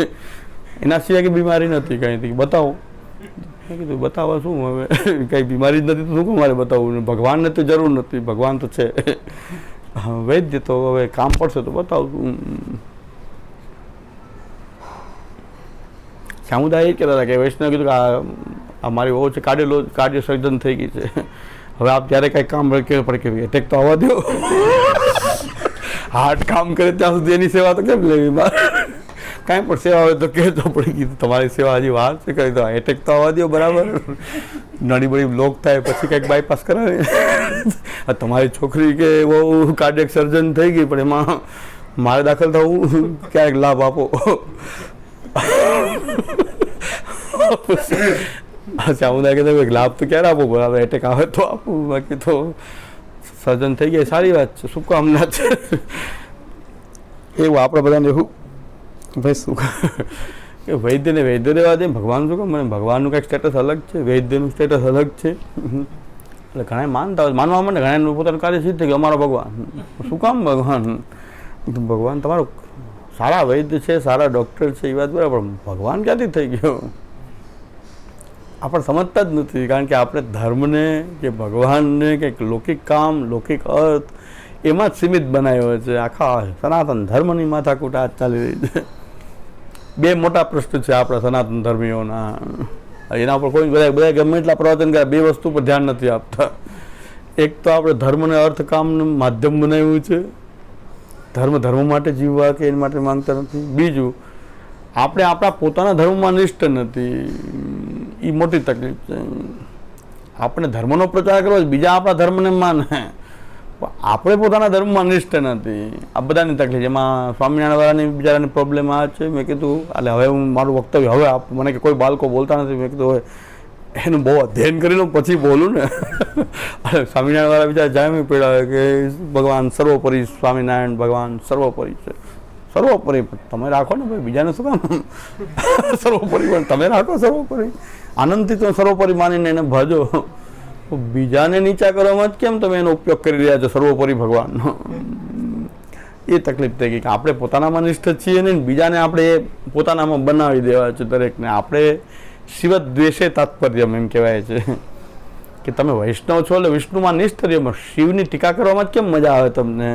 એના સિવાય કે બીમારી નથી કંઈ. બતાવો. મેં કીધું બતાવવા શું, હવે કંઈ બીમારી જ નથી તો શું મારે બતાવવું? ભગવાનને તો જરૂર નથી, ભગવાન તો છે. વૈદ્ય તો હવે કામ પડશે તો બતાવું. સામુદાય એ કહેતા હતા કે વૈષ્ણવ કીધું કે આ મારી બહુ છે કાર્ડિયો સર્જન થઈ ગઈ છે, હવે આપ જ્યારે કાંઈ કામ પડે કે એટેક તો આવવા દો. હાર્ટ કામ કરે ત્યાં સુધી એની સેવા તો કેમ લેવી? કાંઈ પણ સેવા હોય તો કહેતો પડી ગયું તમારી સેવા હજી વાર છે, કરી દો. એટેક તો આવવા દો બરાબર. નાની બધી બ્લોક થાય પછી કંઈક બાયપાસ કરાવે. તમારી છોકરી કે બહુ કાર્ડિયક સર્જન થઈ ગઈ, પણ એમાં મારે દાખલ થવું, ક્યારેક લાભ આપો. સામુદાય કહેતા લાભ તો ક્યારે આપો, બરાબર એટેક આવે તો આપું, બાકી તો સર્જન થઈ ગયા સારી વાત છે, શુભકામના છે. એવું આપણે બધાને એવું ભાઈ શું કે વૈદ્યને વૈદ્ય રહેવા દે, ભગવાન શું કહે? મને ભગવાનનું કંઈક સ્ટેટસ અલગ છે, વૈદ્યનું સ્ટેટસ અલગ છે. એટલે ઘણા માનતા હોય, માનવા માટે ઘણા પોતાનું કાર્ય સિદ્ધ થઈ ગયું અમારો ભગવાન. શું કામ ભગવાન? ભગવાન તમારો સારા વૈદ્ય છે, સારા ડૉક્ટર છે, એ વાત બરાબર, ભગવાન ક્યાંથી થઈ ગયો? આપણે સમજતા જ નથી. કારણ કે આપણે ધર્મને કે ભગવાનને કંઈક લૌકિક કામ, લૌકિક અર્થ એમાં જ સીમિત બનાવ્યો છે. આખા સનાતન ધર્મની માથાકૂટ આ ચાલી રહી છે. બે મોટા પ્રશ્ન છે આપણા સનાતન ધર્મીઓના. એના પર કોઈ બધા ગમે એટલા પ્રવચન કરે, બે વસ્તુ પર ધ્યાન નથી આપતા. એક તો આપણે ધર્મને અર્થકામનું માધ્યમ બનાવ્યું છે, ધર્મ માટે જીવવા કે એના માટે માંગતા નથી. બીજું, આપણે આપણા પોતાના ધર્મમાં નિષ્ઠ નથી. એ મોટી તકલીફ છે. આપણે ધર્મનો પ્રચાર કરવો છે, બીજા આપણા ધર્મને માને, આપણે પોતાના ધર્મમાં નિષ્ઠ નથી. આ બધાની તકલીફ. એમાં સ્વામિનારાયણવાળાની બિચારાની પ્રોબ્લેમ આ છે. મેં કીધું એટલે હવે હું મારું વક્તવ્ય હવે મને કે કોઈ બાળકો બોલતા નથી. મેં કીધું હવે એનું બહુ અધ્યયન કરી લઉં પછી બોલું ને. સ્વામિનારાયણવાળા બીજા જામી પડ્યા કે ભગવાન સર્વોપરી, સ્વામિનારાયણ ભગવાન સર્વોપરી છે. સર્વોપરી તમે રાખો ને ભાઈ, બીજાને શું કામ સર્વોપરી, પણ તમે રાખો સર્વોપરી. આનંદથી તમે સર્વોપરી માનીને એને ભજો. બીજાને નીચા કરવામાં જ કેમ તમે એનો ઉપયોગ કરી રહ્યા છો સર્વોપરી ભગવાનનો? એ તકલીફ થઈ ગઈ કે આપણે પોતાનામાં નિષ્ઠ છીએ ને બીજાને આપણે પોતાનામાં બનાવી દેવા છે દરેકને. આપણે શિવ દ્વેષે તાત્પર્યમ એમ કહેવાય છે કે તમે વૈષ્ણવ છો એટલે વિષ્ણુમાં નિષ્ઠ રહ્યો, શિવની ટીકા કરવામાં જ કેમ મજા આવે તમને?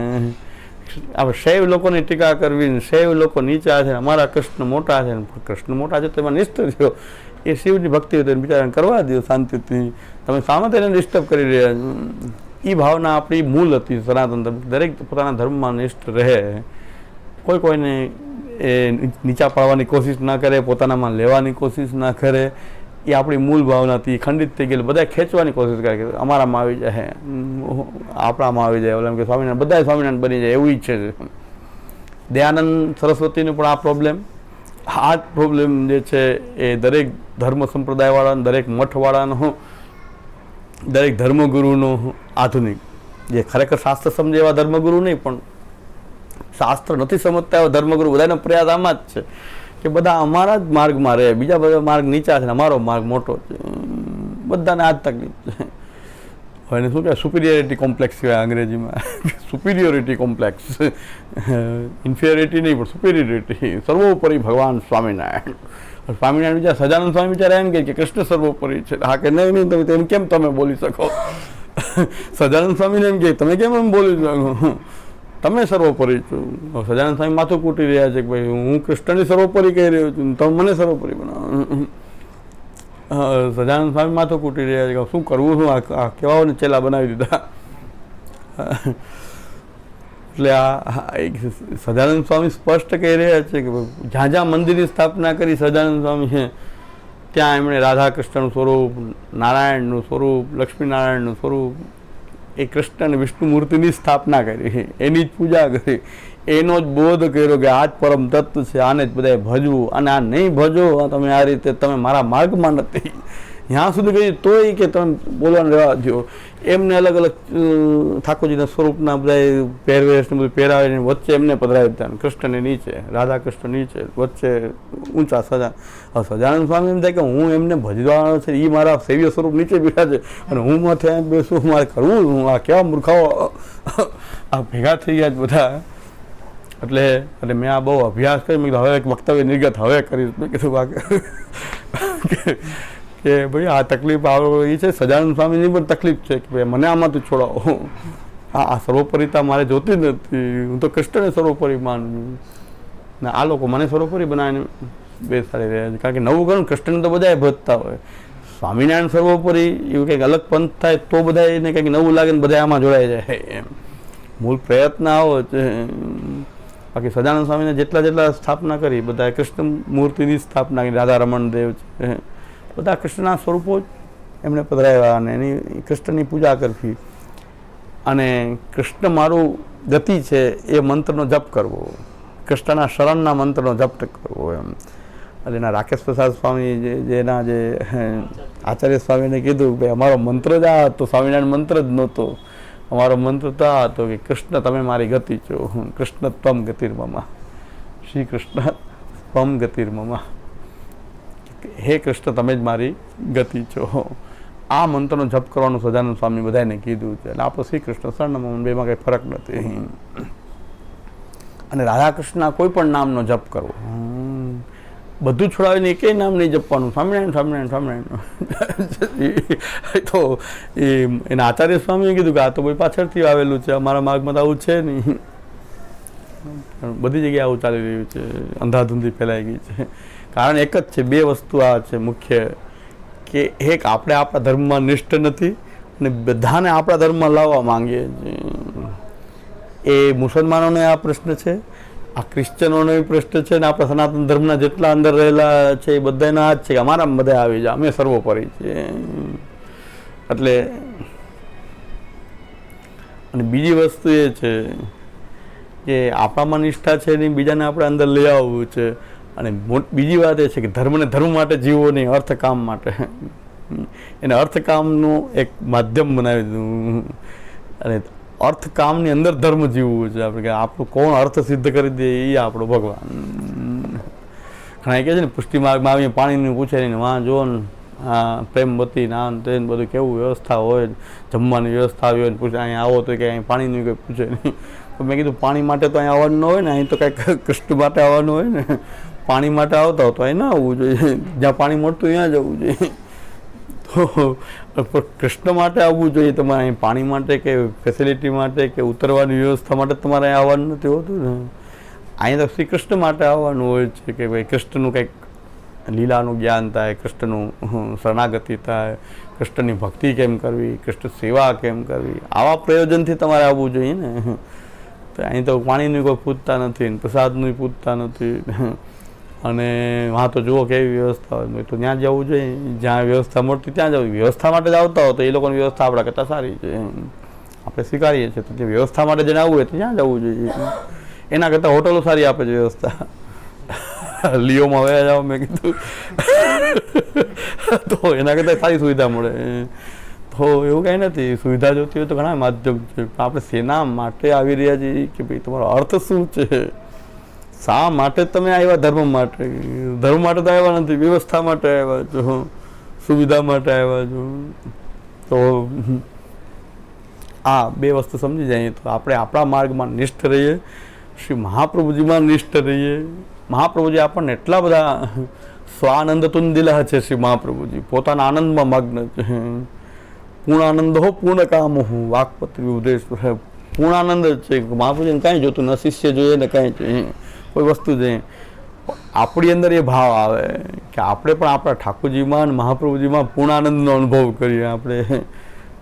આપણે શૈવ લોકોની ટીકા કરવી, શૈવ લોકો નીચા છે, અમારા કૃષ્ણ મોટા છે, કૃષ્ણ મોટા છે તો એમાં નિષ્ઠ રહ્યો. એ શિવની ભક્તિ હોય તો બિચારાને કરવા દો શાંતિથી. તમે સામે તેને ડિસ્ટર્બ કરી રહ્યા છો. એ ભાવના આપણી મૂળ હતી સનાતન ધર્મ. દરેક પોતાના ધર્મમાં નિષ્ઠ રહે, કોઈ કોઈને એ નીચા પાડવાની કોશિશ ના કરે, પોતાનામાં લેવાની કોશિશ ના કરે. એ આપણી મૂળ ભાવના હતી. ખંડિત થઈ ગયેલી બધા ખેંચવાની કોશિશ કરે કે અમારામાં આવી જાય, આપણામાં આવી જાય, ઓલા કે સ્વામિનારાયણ બધા સ્વામિનારાયણ બની જાય એવું ઈચ્છે છે. દયાનંદ સરસ્વતીનો પણ આ પ્રોબ્લેમ, આ જ પ્રોબ્લેમ જે છે એ દરેક ધર્મ સંપ્રદાયવાળાનો, દરેક મઠવાળાનો, દરેક ધર્મગુરુનો, આધુનિક જે ખરેખર શાસ્ત્ર સમજે એવા ધર્મગુરુ નહીં પણ શાસ્ત્ર નથી સમજતા એવા ધર્મગુરુ, બધાનો પ્રયાસ આમાં જ છે કે બધા અમારા જ માર્ગમાં રહે, બીજા બધા માર્ગ નીચા છે, અમારો માર્ગ મોટો છે. બધાને આ જ તકલીફ છે. એને શું કહેવાય? સુપિરિયોરિટી કોમ્પ્લેક્સ કહેવાય અંગ્રેજીમાં. સુપિરિયોરિટી કોમ્પ્લેક્સ, ઇન્ફિરિયોરિટી નહીં પણ સુપિરિયોરિટી. સર્વોપરી ભગવાન સ્વામિનારાયણ. સ્વામિનારાયણ બીજા સજાનંદ સ્વામી બિચારા એમ કે કૃષ્ણ સર્વોપરી છે. હા કે નહીં, તમે તેમ કેમ તમે બોલી શકો? સજાનંદ સ્વામીને એમ કે તમે કેમ એમ બોલી શકો? તમે સર્વોપરી છો. સજાનંદ સ્વામી માથું કૂટી રહ્યા છે કે ભાઈ હું કૃષ્ણની સર્વોપરી કહી રહ્યો છું, તમે મને સર્વોપરી બનાવો. સજાનંદ સ્વામી માથું કૂટી રહ્યા છે કે શું કરવું, શું આ કેવાઓને ચેલા બનાવી દીધા. એટલે આ સજાનંદ સ્વામી સ્પષ્ટ કહી રહ્યા છે કે જ્યાં જ્યાં મંદિરની સ્થાપના કરી સજાનંદ સ્વામી છે ત્યાં એમણે રાધા કૃષ્ણનું સ્વરૂપ, નારાયણનું સ્વરૂપ, લક્ષ્મીનારાયણનું સ્વરૂપ, એ કૃષ્ણ અને વિષ્ણુ મૂર્તિની સ્થાપના કરી, એની જ પૂજા કરી, એનો જ બોધ કર્યો કે આ જ પરમ તત્વ છે, આને જ બધાએ ભજવું. અને આ નહીં ભજો તમે આ રીતે, તમે મારા માર્ગમાં નથી. ત્યાં સુધી કહ્યું તોય કે તમે બોલવાનું રહેવા દો. એમને અલગ અલગ ઠાકોરજીના સ્વરૂપના બધા પહેરવેશ ને બધું પહેરાવીને વચ્ચે એમને પધરાવી દીધા. કૃષ્ણને નીચે, રાધા કૃષ્ણ નીચે, વચ્ચે ઊંચા સજાનંદ સ્વામી એમ થાય કે હું એમને ભજવાનો છે, એ મારા સેવ્ય સ્વરૂપ નીચે બેઠા છે અને હું માથે બેસું, મારે કરવું હું? આ કેવા મૂર્ખાઓ આ ભેગા થઈ ગયા બધા. એટલે મેં આ બહુ અભ્યાસ કરી, મેં હવે એક વક્તવ્ય નિર્ગત હવે કરીશ. મેં કીધું કે ભાઈ આ તકલીફ એ છે સજાનંદ સ્વામીની પણ તકલીફ છે કે ભાઈ મને આમાંથી છોડાવો. આ સર્વોપરિતા મારે જોતી નથી, હું તો કૃષ્ણને સર્વોપરી માનું. ને આ લોકો મને સર્વોપરી બનાવીને બેસાડી રહ્યા છે. કારણ કે નવું ઘણું કૃષ્ણને તો બધા ભજતા હોય, સ્વામિનારાયણ સર્વોપરી એવું કંઈક અલગ પંથ થાય તો બધા એને કંઈક નવું લાગે ને બધા આમાં જોડાઈ જાય. એમ મૂળ પ્રયત્ન આવો છે. બાકી સજાનંદ સ્વામીને જેટલા સ્થાપના કરી બધા કૃષ્ણ મૂર્તિની સ્થાપના કરી. રાધા રમણ દેવ છે, બધા કૃષ્ણના સ્વરૂપો જ એમણે પધરાવ્યા અને એની કૃષ્ણની પૂજા કરવી અને કૃષ્ણ મારું ગતિ છે એ મંત્રનો જપ કરવો, કૃષ્ણના શરણના મંત્રનો જપ કરવો. એમ એટલે એના રાકેશ પ્રસાદ સ્વામી જેના જે આચાર્ય સ્વામીને કીધું ભાઈ અમારો મંત્ર જ આ હતો, સ્વામિનારાયણ મંત્ર જ નહોતો. અમારો મંત્ર તો આ હતો કે કૃષ્ણ તમે મારી ગતિ છો, કૃષ્ણ ત્વમ ગતિર્મમા, શ્રી કૃષ્ણ ત્વમ ગતિર્મમા, હે કૃષ્ણ તમે જ મારી ગતિ છો. આ મંત્રનો જપ કરવાનું સજાનંદ સ્વામી બધાને કીધું છે. એટલે આપણે શ્રી કૃષ્ણ શરણમ બેમાં કંઈ ફરક નથી. અને રાધા કૃષ્ણના કોઈ પણ નામનો જપ કરવો, બધું છોડાવીને એકેય નામ નહીં જપવાનું, સ્વામિનારાયણ સ્વામિનારાયણ સ્વામિનારાયણ. તો એના આચાર્ય સ્વામીએ કીધું કે આ તો ભાઈ પાછળથી આવેલું છે, અમારા માર્ગમાં તો આવું છે નહીં. બધી જગ્યાએ આવું ચાલી રહ્યું છે, અંધાધૂંધી ફેલાઈ ગઈ છે. કારણ એક જ છે, બે વસ્તુ આ છે મુખ્ય, કે એક આપણે આપણા ધર્મમાં નિષ્ઠ નથી અને બધાને આપણા ધર્મમાં લાવવા માંગીએ છીએ. એ મુસલમાનોને આ પ્રશ્ન છે, આ ક્રિશ્ચનોનો પ્રશ્ન છે, ને આપણા સનાતન ધર્મના જેટલા અંદર રહેલા છે એ બધાના આ જ છે કે અમારામાં બધા આવી જાય, અમે સર્વોપરી છીએ. એટલે અને બીજી વસ્તુ એ છે કે આપણામાં નિષ્ઠા છે નહીં, બીજાને આપણે અંદર લઈ આવવું છે. અને બીજી વાત એ છે કે ધર્મને ધર્મ માટે જીવવો નહીં, અર્થ કામ માટે. એને અર્થકામનું એક માધ્યમ બનાવી દીધું. અને અર્થકામની અંદર ધર્મ જીવવું છે આપણે, કે આપણું કોણ અર્થ સિદ્ધ કરી દે એ આપણો ભગવાન. ઘણા કહે છે ને પુષ્ટિ માર્ગમાં આવીને પાણીનું પૂછે નહીં, વાં જો ને હા પ્રેમવતી નાન તે બધું કેવું વ્યવસ્થા હોય, જમવાની વ્યવસ્થા આવી હોય ને પૂછે અહીંયા આવો તો કે અહીં પાણીનું કંઈ પૂછે નહીં. તો મેં કીધું પાણી માટે તો અહીંયા આવવાનું ન હોય ને, અહીં તો કાંઈક કૃષ્ણ માટે આવવાનું હોય ને. પાણી માટે આવતા હોય તો અહીં ના આવવું જોઈએ, જ્યાં પાણી મળતું ત્યાં જવું જોઈએ. તો કૃષ્ણ માટે આવવું જોઈએ તમારે, અહીં પાણી માટે કે ફેસિલિટી માટે કે ઉતરવાની વ્યવસ્થા માટે તમારે અહીં આવવાનું નથી હોતું ને. અહીં તો શ્રી કૃષ્ણ માટે આવવાનું હોય છે કે ભાઈ કૃષ્ણનું કંઈક લીલાનું જ્ઞાન થાય, કૃષ્ણનું શરણાગતિ થાય, કૃષ્ણની ભક્તિ કેમ કરવી, કૃષ્ણ સેવા કેમ કરવી, આવા પ્રયોજનથી તમારે આવવું જોઈએ ને. તો અહીં તો પાણીનું કોઈ પૂછતા નથી, પ્રસાદનું પૂછતા નથી. અને વાં તો જુઓ કેવી વ્યવસ્થા હોય, તો ત્યાં જવું જોઈએ, જ્યાં વ્યવસ્થા મળતી ત્યાં જવું. વ્યવસ્થા માટે જ આવતા હોય તો એ લોકોની વ્યવસ્થા આપણા કરતાં સારી છે, આપણે સ્વીકારીએ છીએ. તો જે વ્યવસ્થા માટે જેને આવવું હોય તો ત્યાં જવું જોઈએ. એના કરતાં હોટલો સારી આપે છે વ્યવસ્થા. લિયોમાં વયા જાઓ મેં કીધું, તો એના કરતાં સારી સુવિધા મળે. તો એવું કાંઈ નથી, સુવિધા જોતી હોય તો ઘણા માધ્યમ છે. આપણે શેના માટે આવી રહ્યા છીએ કે ભાઈ તમારો અર્થ શું છે, શા માટે તમે આવ્યા? ધર્મ માટે. ધર્મ માટે તો આવ્યા નથી, વ્યવસ્થા માટે આવ્યા છો, સુવિધા માટે આવ્યા છો. તો આ બે વસ્તુ સમજી જઈએ તો આપણે આપણા માર્ગમાં નિષ્ઠ રહીએ, શ્રી મહાપ્રભુજીમાં નિષ્ઠ રહીએ. મહાપ્રભુજી આપણને એટલા બધા સ્વાનંદ તુંદિલા છે. શ્રી મહાપ્રભુજી પોતાના આનંદમાં મગ્ન છે. પૂર્ણ આનંદ હો પૂર્ણ કામ હું વાકપત્રી ઉદ્દેશ. પૂર્ણ આનંદ જ છે. મહાપ્રભુજીને કાંઈ જોતું ન, શિષ્ય જોઈએ ને કાંઈ જોઈએ, કોઈ વસ્તુ જોઈએ. આપણી અંદર એ ભાવ આવે કે આપણે પણ આપણા ઠાકોરજીમાં અને મહાપ્રભુજીમાં પૂર્ણાનંદનો અનુભવ કરીએ. આપણે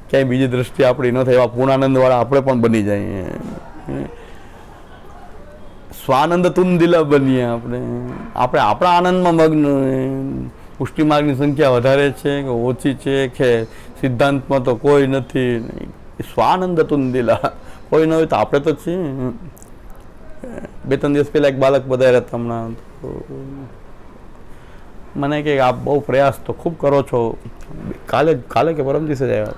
ક્યાંય બીજી દ્રષ્ટિએ આપણી ન થાય એવા પૂર્ણાનંદવાળા આપણે પણ બની જઈએ. સ્વાનંદ તુંદિલા બનીએ આપણે આપણા આનંદમાં મગ્ન. પુષ્ટિ માર્ગની સંખ્યા વધારે છે કે ઓછી છે કે સિદ્ધાંતમાં તો કોઈ નથી. સ્વાનંદ તુંદિલા કોઈ ન હોય તો આપણે તો છીએ. 2-3 દિવસ પહેલાં એક બાળક બધાયા હતા હમણાં, મને કે આપ બહુ પ્રયાસ તો ખૂબ કરો છો. કાલે કે પરમ દિવસે જ આવ્યા.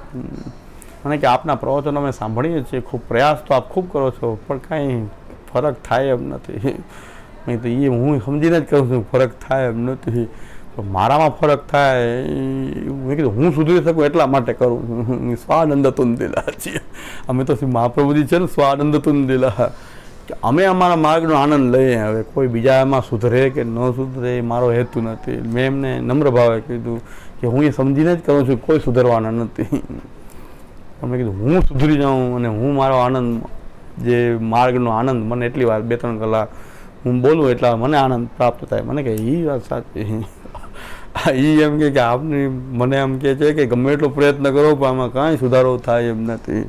મને કે આપના પ્રવચનો અમે સાંભળીએ છીએ, ખૂબ પ્રયાસ તો આપ ખૂબ કરો છો, પણ કાંઈ ફરક થાય એમ નથી. મેં તો એ હું સમજીને જ કહું છું ફરક થાય એમ નથી. તો મારામાં ફરક થાય, મેં કીધું હું સુધરી શકું એટલા માટે કરું છું. સ્વાનંદ તુંદિલા છીએ અમે તો. મહાપ્રભુજી છે ને સ્વાનંદ તુંદિલા, કે અમે અમારા માર્ગનો આનંદ લઈએ. હવે કોઈ બીજા એમાં સુધરે કે ન સુધરે એ મારો હેતુ નથી. મેં એમને નમ્ર ભાવે કીધું કે હું એ સમજીને જ કરું છું, કોઈ સુધરવાના નથી. મેં કીધું હું સુધરી જાઉં અને હું મારો આનંદ, જે માર્ગનો આનંદ મને એટલી વાર 2-3 કલાક હું બોલું એટલા મને આનંદ પ્રાપ્ત થાય. મને કે એ વાત સાચી. એ એમ કે આપની મને એમ કહે છે કે ગમે એટલો પ્રયત્ન કરો પણ આમાં કાંઈ સુધારો થાય એમ નથી.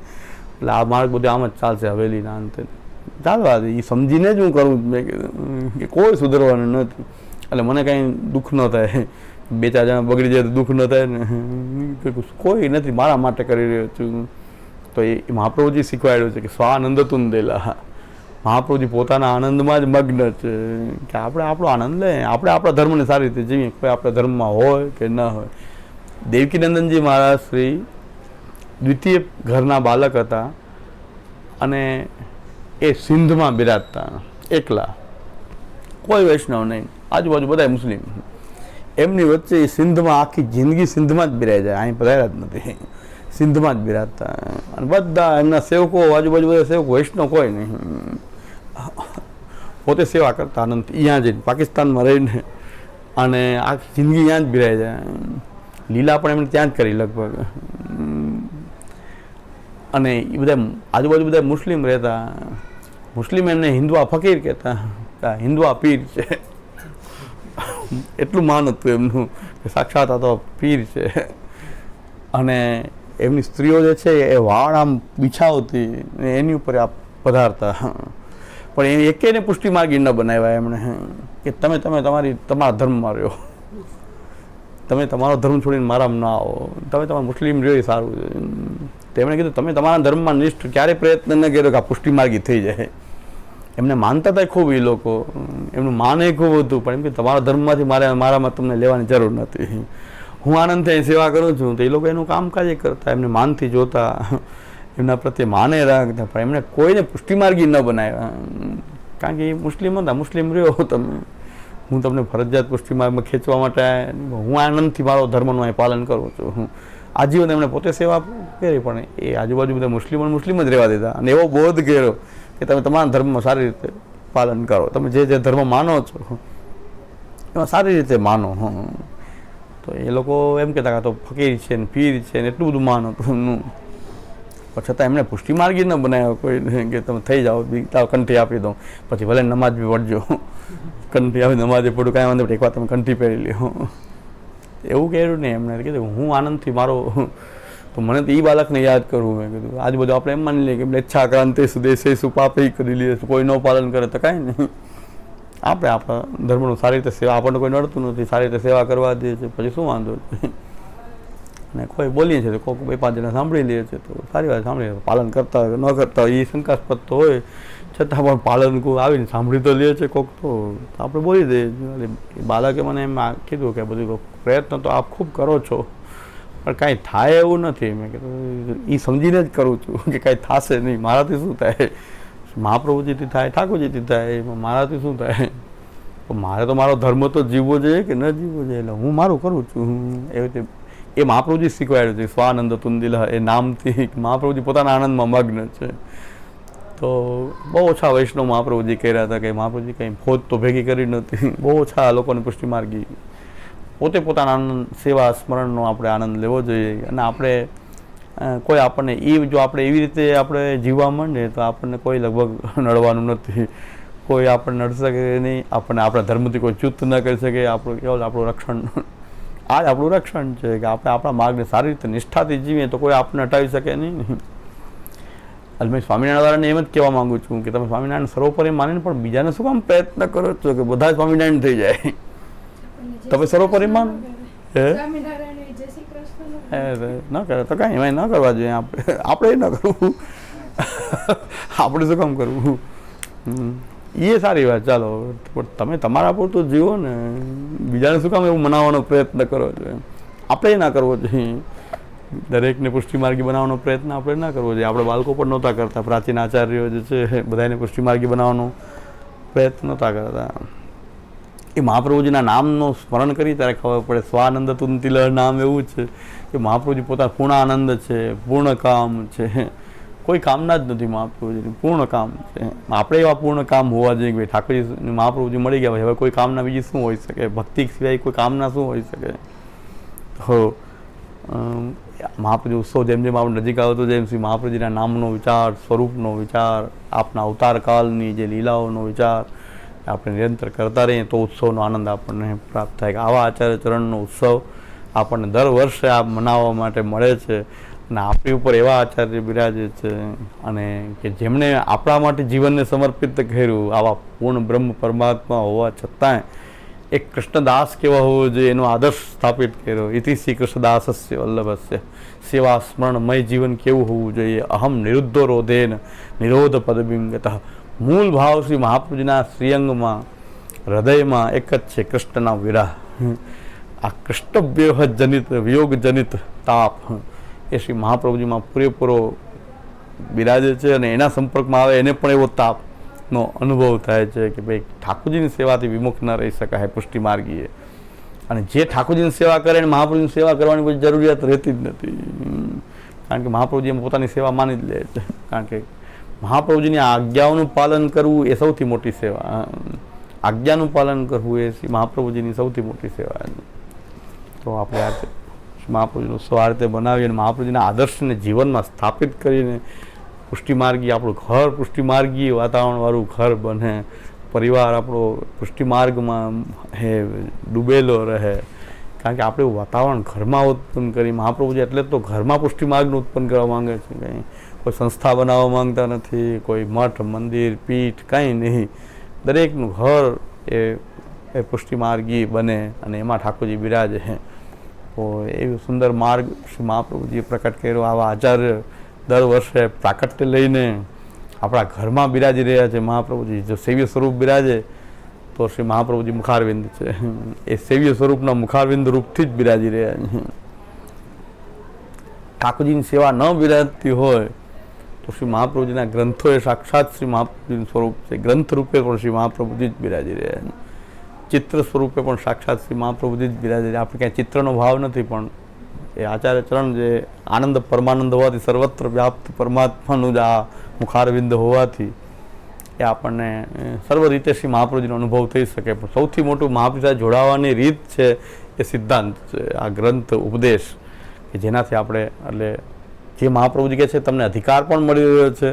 એટલે આ માર્ગ બધું આમ જ ચાલશે હવેલીના અંતે. ચાલવા દે, એ સમજીને જ હું કરું. મેં કીધું કે કોઈ સુધરવાનું નથી. એટલે મને કાંઈ દુઃખ ન થાય. 2-4 જણા બગડી જાય તો દુઃખ ન થાય ને. કોઈ નથી, મારા માટે કરી રહ્યો છું. તો એ મહાપ્રભુજી શીખવાડ્યું છે કે સ્વાનંદ તુંદેલા. મહાપ્રભુજી પોતાના આનંદમાં જ મગ્ન છે કે આપણે આપણો આનંદ લઈએ, આપણે આપણા ધર્મને સારી રીતે જીવીએ. કોઈ આપણા ધર્મમાં હોય કે ન હોય. દેવકીનંદનજી મહારાજ શ્રી દ્વિતીય ઘરના બાલક હતા અને એ સિંધમાં બિરાજતા એકલા, કોઈ વૈષ્ણવ નહીં, આજુબાજુ બધા મુસ્લિમ. એમની વચ્ચે સિંધમાં આખી જિંદગી સિંધમાં જ બિરાઈ જાય, અહીં પધાર્યા જ નથી. સિંધમાં જ બિરાજતા અને બધા એમના સેવકો, આજુબાજુ બધા સેવકો, વૈષ્ણવ કોઈ નહીં. પોતે સેવા કરતા આનંદ અહીંયા જઈને પાકિસ્તાનમાં રહીને, અને આખી જિંદગી ત્યાં જ બિરાઈ જાય. લીલા પણ એમણે ત્યાં જ કરી લગભગ. અને એ બધા આજુબાજુ બધા મુસ્લિમ રહેતા. મુસ્લિમ એમને હિન્દુઆ ફકીર કહેતા, હિન્દુઆ પીર છે. એટલું માન હતું એમનું કે સાક્ષાત આ તો પીર છે. અને એમની સ્ત્રીઓ જે છે એ વાળ આમ બિછાવતી, એની ઉપર આ પધારતા. પણ એ એકેને પુષ્ટિ માર્ગી ન બનાવ્યા એમણે કે તમે તમારા ધર્મમાં રહ્યો, તમે તમારો ધર્મ છોડીને મારામાં ના આવો, તમે તમારા મુસ્લિમ રહ્યો એ સારું છે. તેમણે કીધું તમે તમારા ધર્મમાં નિષ્ઠ ક્યારેય પ્રયત્ન ન કર્યો કે આ પુષ્ટિ માર્ગી થઈ જાય. એમને માનતા હતા ખૂબ એ લોકો, એમનું માન એ ખૂબ હતું, પણ એમ કે તમારા ધર્મમાંથી મારામાં તમને લેવાની જરૂર નથી. હું આનંદથી અહીં સેવા કરું છું તો એ લોકો એનું કામકાજ કરતા, એમને માનથી જોતા, એમના પ્રત્યે માને રાખતા, પણ એમણે કોઈને પુષ્ટિમાર્ગી ન બનાવ્યા. કારણ કે એ મુસ્લિમ હતા, મુસ્લિમ રહ્યો તમે, હું તમને ફરજિયાત પુષ્ટિમાર્ગમાં ખેંચવા માટે હું આનંદથી મારો ધર્મનું અહીં પાલન કરું છું. આજીવન એમણે પોતે સેવા કરી, પણ એ આજુબાજુ બધા મુસ્લિમ જ રહેવા દીધા અને એવો બોધ કર્યો કે તમે તમારા ધર્મમાં સારી રીતે પાલન કરો, તમે જે ધર્મ માનો છો એમાં સારી રીતે માનો. તો એ લોકો એમ કહેતા કે તો ફકીર છે ને પીર છે ને એટલું બધું માનો પણ છતાં એમણે પુષ્ટિમાર્ગી ન બનાવ્યો કોઈ કે તમે થઈ જાઓ, બીતા કંઠી આપી દો, પછી ભલે નમાજ બી વળજો, કંઠી આપી નમાજે પડું કાંઈ વાંધો, એકવાર તમે કંઠી પહેરી લ્યો, એવું કર્યું નહીં. એમણે કીધું હું આનંદથી મારો, તો મને તો એ બાળકને યાદ કરવું. મેં કીધું આજ બધું આપણે એમ માની લઈએ કે ઈચ્છા ક્રાંતિ સુદેશે સુપાપે કરી લઈએ, કોઈ ન પાલન કરે તો કાંઈ નહીં. આપણે આપણા ધર્મનું સારી રીતે સેવા, આપણને કોઈ નડતું નથી, સારી રીતે સેવા કરવા દે છે, પછી શું વાંધો છે. અને કોઈ બોલીએ છીએ તો કોઈક 2-5 જણા સાંભળી લે છે તો સારી વાત, સાંભળી પાલન કરતા હોય ન કરતા હોય એ શંકાસ્પદ તો હોય, છતાં પણ પાલન કોઈ આવીને સાંભળી તો લે છે કોઈક, તો આપણે બોલી દઈએ. બાળકે મને એમ કીધું કે બધું પ્રયત્ન તો આપ ખૂબ કરો છો પણ કાંઈ થાય એવું નથી. મેં કીધું એ સમજીને જ કરું છું કે કાંઈ થશે નહીં, મારાથી શું થાય, મહાપ્રભુજીથી થાય, ઠાકોરજીથી થાય, મારાથી શું થાય. મારે તો મારો ધર્મ તો જીવવો જોઈએ કે ન જીવવો જોઈએ, એટલે હું મારું કરું છું. એવી રીતે એ મહાપ્રભુજી શીખવાડ્યું છે, સ્વાનંદ તુંદિલ એ નામથી મહાપ્રભુજી પોતાના આનંદમાં મગ્ન છે. તો બહુ ઓછા વૈષ્ણવ મહાપ્રભુજી કર્યા હતા કે મહાપ્રભુજી કંઈ ફોજ તો ભેગી કરી નથી, બહુ ઓછા લોકોને પુષ્ટિમાર્ગી. પોતે પોતાના આનંદ, સેવા સ્મરણનો આપણે આનંદ લેવો જોઈએ. અને આપણે કોઈ આપણને જો આપણે એવી રીતે આપણે જીવવા માંડીએ તો આપણને કોઈ લગભગ નડવાનું નથી, કોઈ આપણને નડી શકે નહીં, આપણને આપણા ધર્મથી કોઈ ચ્યુત ન કરી શકે. આપણું કેવલ આપણું રક્ષણ, આ જ આપણું રક્ષણ છે કે આપણે આપણા માર્ગને સારી રીતે નિષ્ઠાથી જીવીએ તો કોઈ આપણને હટાવી શકે નહીં. એટલે મેં સ્વામિનારાયણને એમ જ કહેવા માગું છું કે તમે સ્વામિનારાયણ સર્વોપરી માનીને પણ બીજાને શું કામ પ્રયત્ન કરો છો કે બધા સ્વામિનારાયણ થઈ જાય? તમે સર્વોપરી માનો ન કરે તો કાંઈ એમાં ન કરવા જોઈએ, આપણે ન કરવું, આપણે શું કામ કરવું, એ સારી વાત. ચાલો પણ તમે તમારા પૂરતું જીવો ને, બીજાને શું કામ એવું મનાવવાનો પ્રયત્ન કરો છો? આપણે ના કરવો જોઈએ. દરેકને પુષ્ટિમાર્ગી બનાવવાનો પ્રયત્ન આપણે ના કરવો જોઈએ. આપણે બાળકો પણ નહોતા કરતા, પ્રાચીન આચાર્યો જે છે બધાને પુષ્ટિમાર્ગી બનાવવાનો પ્રયત્ન નહોતા કરતા. એ મહાપ્રભુજીના નામનું સ્મરણ કરી ત્યારે ખબર પડે. સ્વાનંદ તુંતિલ નામ એવું છે કે મહાપ્રભુજી પોતાના પૂર્ણ આનંદ છે, પૂર્ણ કામ છે, કોઈ કામના જ નથી મહાપ્રભુજીની, પૂર્ણ કામ છે. આપણે એવા પૂર્ણ કામ હોવા જોઈએ કે ભાઈ ઠાકોરજી મહાપ્રભુજી મળી ગયા, હવે કોઈ કામના બીજી શું હોઈ શકે, ભક્તિ સિવાય કોઈ કામના શું હોઈ શકે. તો મહાપ્રભુ ઉત્સવ જેમ જેમ આપણે નજીક આવતો જેમ શ્રી મહાપ્રભુજીના નામનો વિચાર, સ્વરૂપનો વિચાર, આપના અવતાર કાળની જે લીલાઓનો વિચાર આપણે નિરંતર કરતા રહીએ તો ઉત્સવનો આનંદ આપણને પ્રાપ્ત થાય. કે આવા આચાર્ય ચરણનો ઉત્સવ આપણને દર વર્ષે આ મનાવવા માટે મળે છે અને આપણી ઉપર એવા આચાર્ય બિરાજે છે અને કે જેમણે આપણા માટે જીવનને સમર્પિત કર્યું, આવા પૂર્ણ બ્રહ્મ પરમાત્મા હોવા છતાંય એક કૃષ્ણદાસ કેવા હોવો જોઈએ એનો આદર્શ સ્થાપિત કર્યો. ઇતિ શ્રી કૃષ્ણદાસસ્ય વલ્લભસ્ય સેવા સ્મરણમય જીવન કેવું હોવું જોઈએ. અહમ નિરુદ્ધો રોધેન નિરોધ પદબિંગત. મૂળ ભાવ શ્રી મહાપ્રભુજીના શ્રીઅંગમાં, હૃદયમાં એક જ છે, કૃષ્ણના વિરહ. આ કૃષ્ણ વિરહ જનિત, વિયોગ જનિત તાપ એ શ્રી મહાપ્રભુજીમાં પૂરેપૂરો બિરાજે છે અને એના સંપર્કમાં આવે એને પણ એવો તાપનો અનુભવ થાય છે કે ભાઈ ઠાકોરજીની સેવાથી વિમુખ ન રહી શકાય પુષ્ટિમાર્ગીએ. અને જે ઠાકોરજીની સેવા કરે એને મહાપ્રભુની સેવા કરવાની કોઈ જરૂરિયાત રહેતી જ નથી, કારણ કે મહાપ્રભુજી એમ પોતાની સેવા માની જ લે છે. કારણ કે મહાપ્રભુજીની આજ્ઞાઓનું પાલન કરવું એ સૌથી મોટી સેવા, આજ્ઞાનું પાલન કરવું એ મહાપ્રભુજીની સૌથી મોટી સેવા. તો આપણે આ મહાપ્રભુજીનું ઉત્સવ આ રીતે બનાવી અને મહાપ્રભુજીના આદર્શને જીવનમાં સ્થાપિત કરીને પુષ્ટિમાર્ગી આપણું ઘર પુષ્ટિમાર્ગી વાતાવરણવાળું ઘર બને, પરિવાર આપણો પુષ્ટિમાર્ગમાં ડૂબેલો રહે. કારણ કે આપણે વાતાવરણ ઘરમાં ઉત્પન્ન કરી, મહાપ્રભુજી એટલે તો ઘરમાં પુષ્ટિમાર્ગનું ઉત્પન્ન કરવા માંગે છે. કંઈ કોઈ સંસ્થા બનાવવા માંગતા નથી, કોઈ મઠ મંદિર પીઠ કંઈ નહીં. દરેકનું ઘર એ પુષ્ટિમાર્ગી બને અને એમાં ઠાકોરજી બિરાજે. તો એવું સુંદર માર્ગ શ્રી મહાપ્રભુજીએ પ્રકટ કર્યો. આવા આચાર્ય દર વર્ષે પ્રાકટ્ય લઈને આપણા ઘરમાં બિરાજી રહ્યા છે મહાપ્રભુજી. જો સેવ્ય સ્વરૂપ બિરાજે તો શ્રી મહાપ્રભુજી મુખારવિંદ છે. એ સેવ્ય સ્વરૂપના મુખારવિંદ રૂપથી જ બિરાજી રહ્યા છે. ઠાકોરજીની સેવા ન બિરાજતી હોય તો શ્રી મહાપ્રભુજીના ગ્રંથો એ સાક્ષાત શ્રી મહાપ્રભુજીનું સ્વરૂપ છે. ગ્રંથ રૂપે પણ શ્રી મહાપ્રભુજી જ બિરાજી રહ્યા છે. ચિત્ર સ્વરૂપે પણ સાક્ષાત શ્રી મહાપ્રભુજી જ બિરાજી રહ્યા. આપણે ક્યાંય ચિત્રનો ભાવ નથી, પણ એ આચાર્ય ચરણ જે આનંદ પરમાનંદ હોવાથી સર્વત્ર વ્યાપ્ત પરમાત્માનું જ આ મુખારવિંદ હોવાથી એ આપણને સર્વ રીતે શ્રી મહાપ્રભુજીનો અનુભવ થઈ શકે. પણ સૌથી મોટું મહાપ્રભુ સાથે જોડાવાની રીત છે એ સિદ્ધાંત છે, આ ગ્રંથ ઉપદેશ, કે જેનાથી આપણે એટલે જે મહાપ્રભુજી કહે છે તમને અધિકાર પણ મળી રહ્યો છે,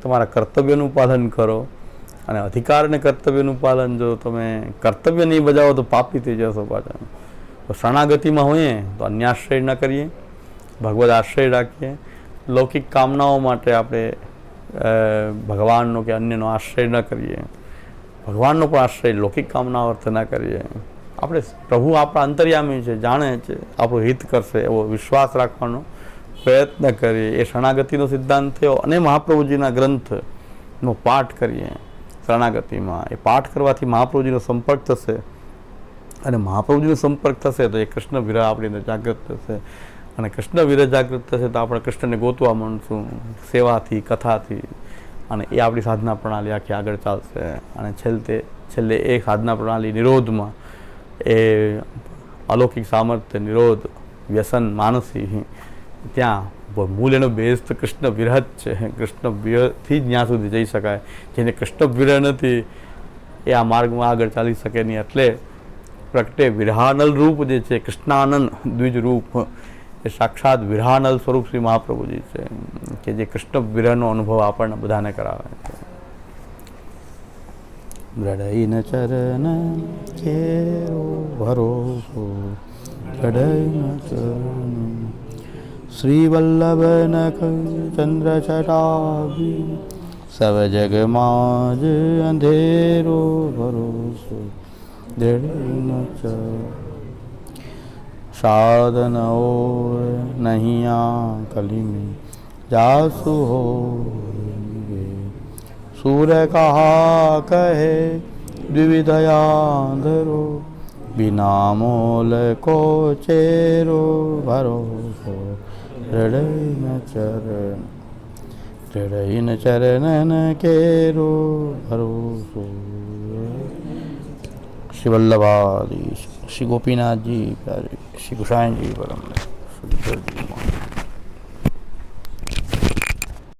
તમારા કર્તવ્યનું પાલન કરો. અને અધિકાર અને કર્તવ્યનું પાલન જો તમે કર્તવ્ય નહીં બજાવો તો પાપી થઈ જશો પાછા. તો શરણાગતિમાં હોઈએ તો અન્યાશ્રય ન કરીએ, ભગવદ આશ્રય રાખીએ. લૌકિક કામનાઓ માટે આપણે ભગવાનનો કે અન્યનો આશ્રય ન કરીએ. ભગવાનનો પણ આશ્રય લૌકિક કામનાઓ અર્થ ન કરીએ. આપણે પ્રભુ આપણા અંતર્યામી છે, જાણે છે, આપણું હિત કરશે એવો વિશ્વાસ રાખવાનો પ્રયત્ન કરીએ. એ શરણાગતિનો સિદ્ધાંત થયો. અને મહાપ્રભુજીના ગ્રંથનો પાઠ કરીએ શરણાગતિમાં. એ પાઠ કરવાથી મહાપ્રભુજીનો સંપર્ક થશે, અને મહાપ્રભુજીનો સંપર્ક થશે તો એ કૃષ્ણ વિરહ આપણી અંદર જાગૃત થશે. અને કૃષ્ણ વિરહ જાગૃત થશે તો આપણે કૃષ્ણને ગોતવા માંડશું સેવાથી, કથાથી. અને એ આપણી સાધના પ્રણાલી આખી આગળ ચાલશે. અને છેલ્લે એ સાધના પ્રણાલી નિરોધમાં એ અલૌકિક સામર્થ્ય, નિરોધ, વ્યસન, માનસી, ત્યાં મૂળ એનો બેઝ તો કૃષ્ણ વિરહ જ છે. કૃષ્ણ વિરહથી જ ત્યાં સુધી જઈ શકાય. જેને કૃષ્ણ વિરહ નથી એ આ માર્ગમાં આગળ ચાલી શકે નહીં. એટલે પ્રગટે વિરહાનલ રૂપ જે છે, કૃષ્ણાનંદ દ્વિજ રૂપ, એ સાક્ષાત વિરહાનલ સ્વરૂપ શ્રી મહાપ્રભુજી છે, કે જે કૃષ્ણ વિરહનો અનુભવ આપણને બધાને કરાવે છે. દ્રઢઈન ચરણ કેરો ભરોસો, દ્રઢઈન ચરણ શ્રી વલ્લભ નખ ચંદ્ર છટાવી, સવ જગમાં જ અંધેરો ભરોસો, દ્રઢઈન ચરણ साधन और नहीं कली में जासु हो सूर कहा कहे द्विविधयाधरो, बिना मोल को चेरो भरोसो, दृढ़ चरण केरो भरोसो. श्री वल्लभाधीश, श्री गोपीनाथ जी प्यारे, श्री गोसाई जी परम,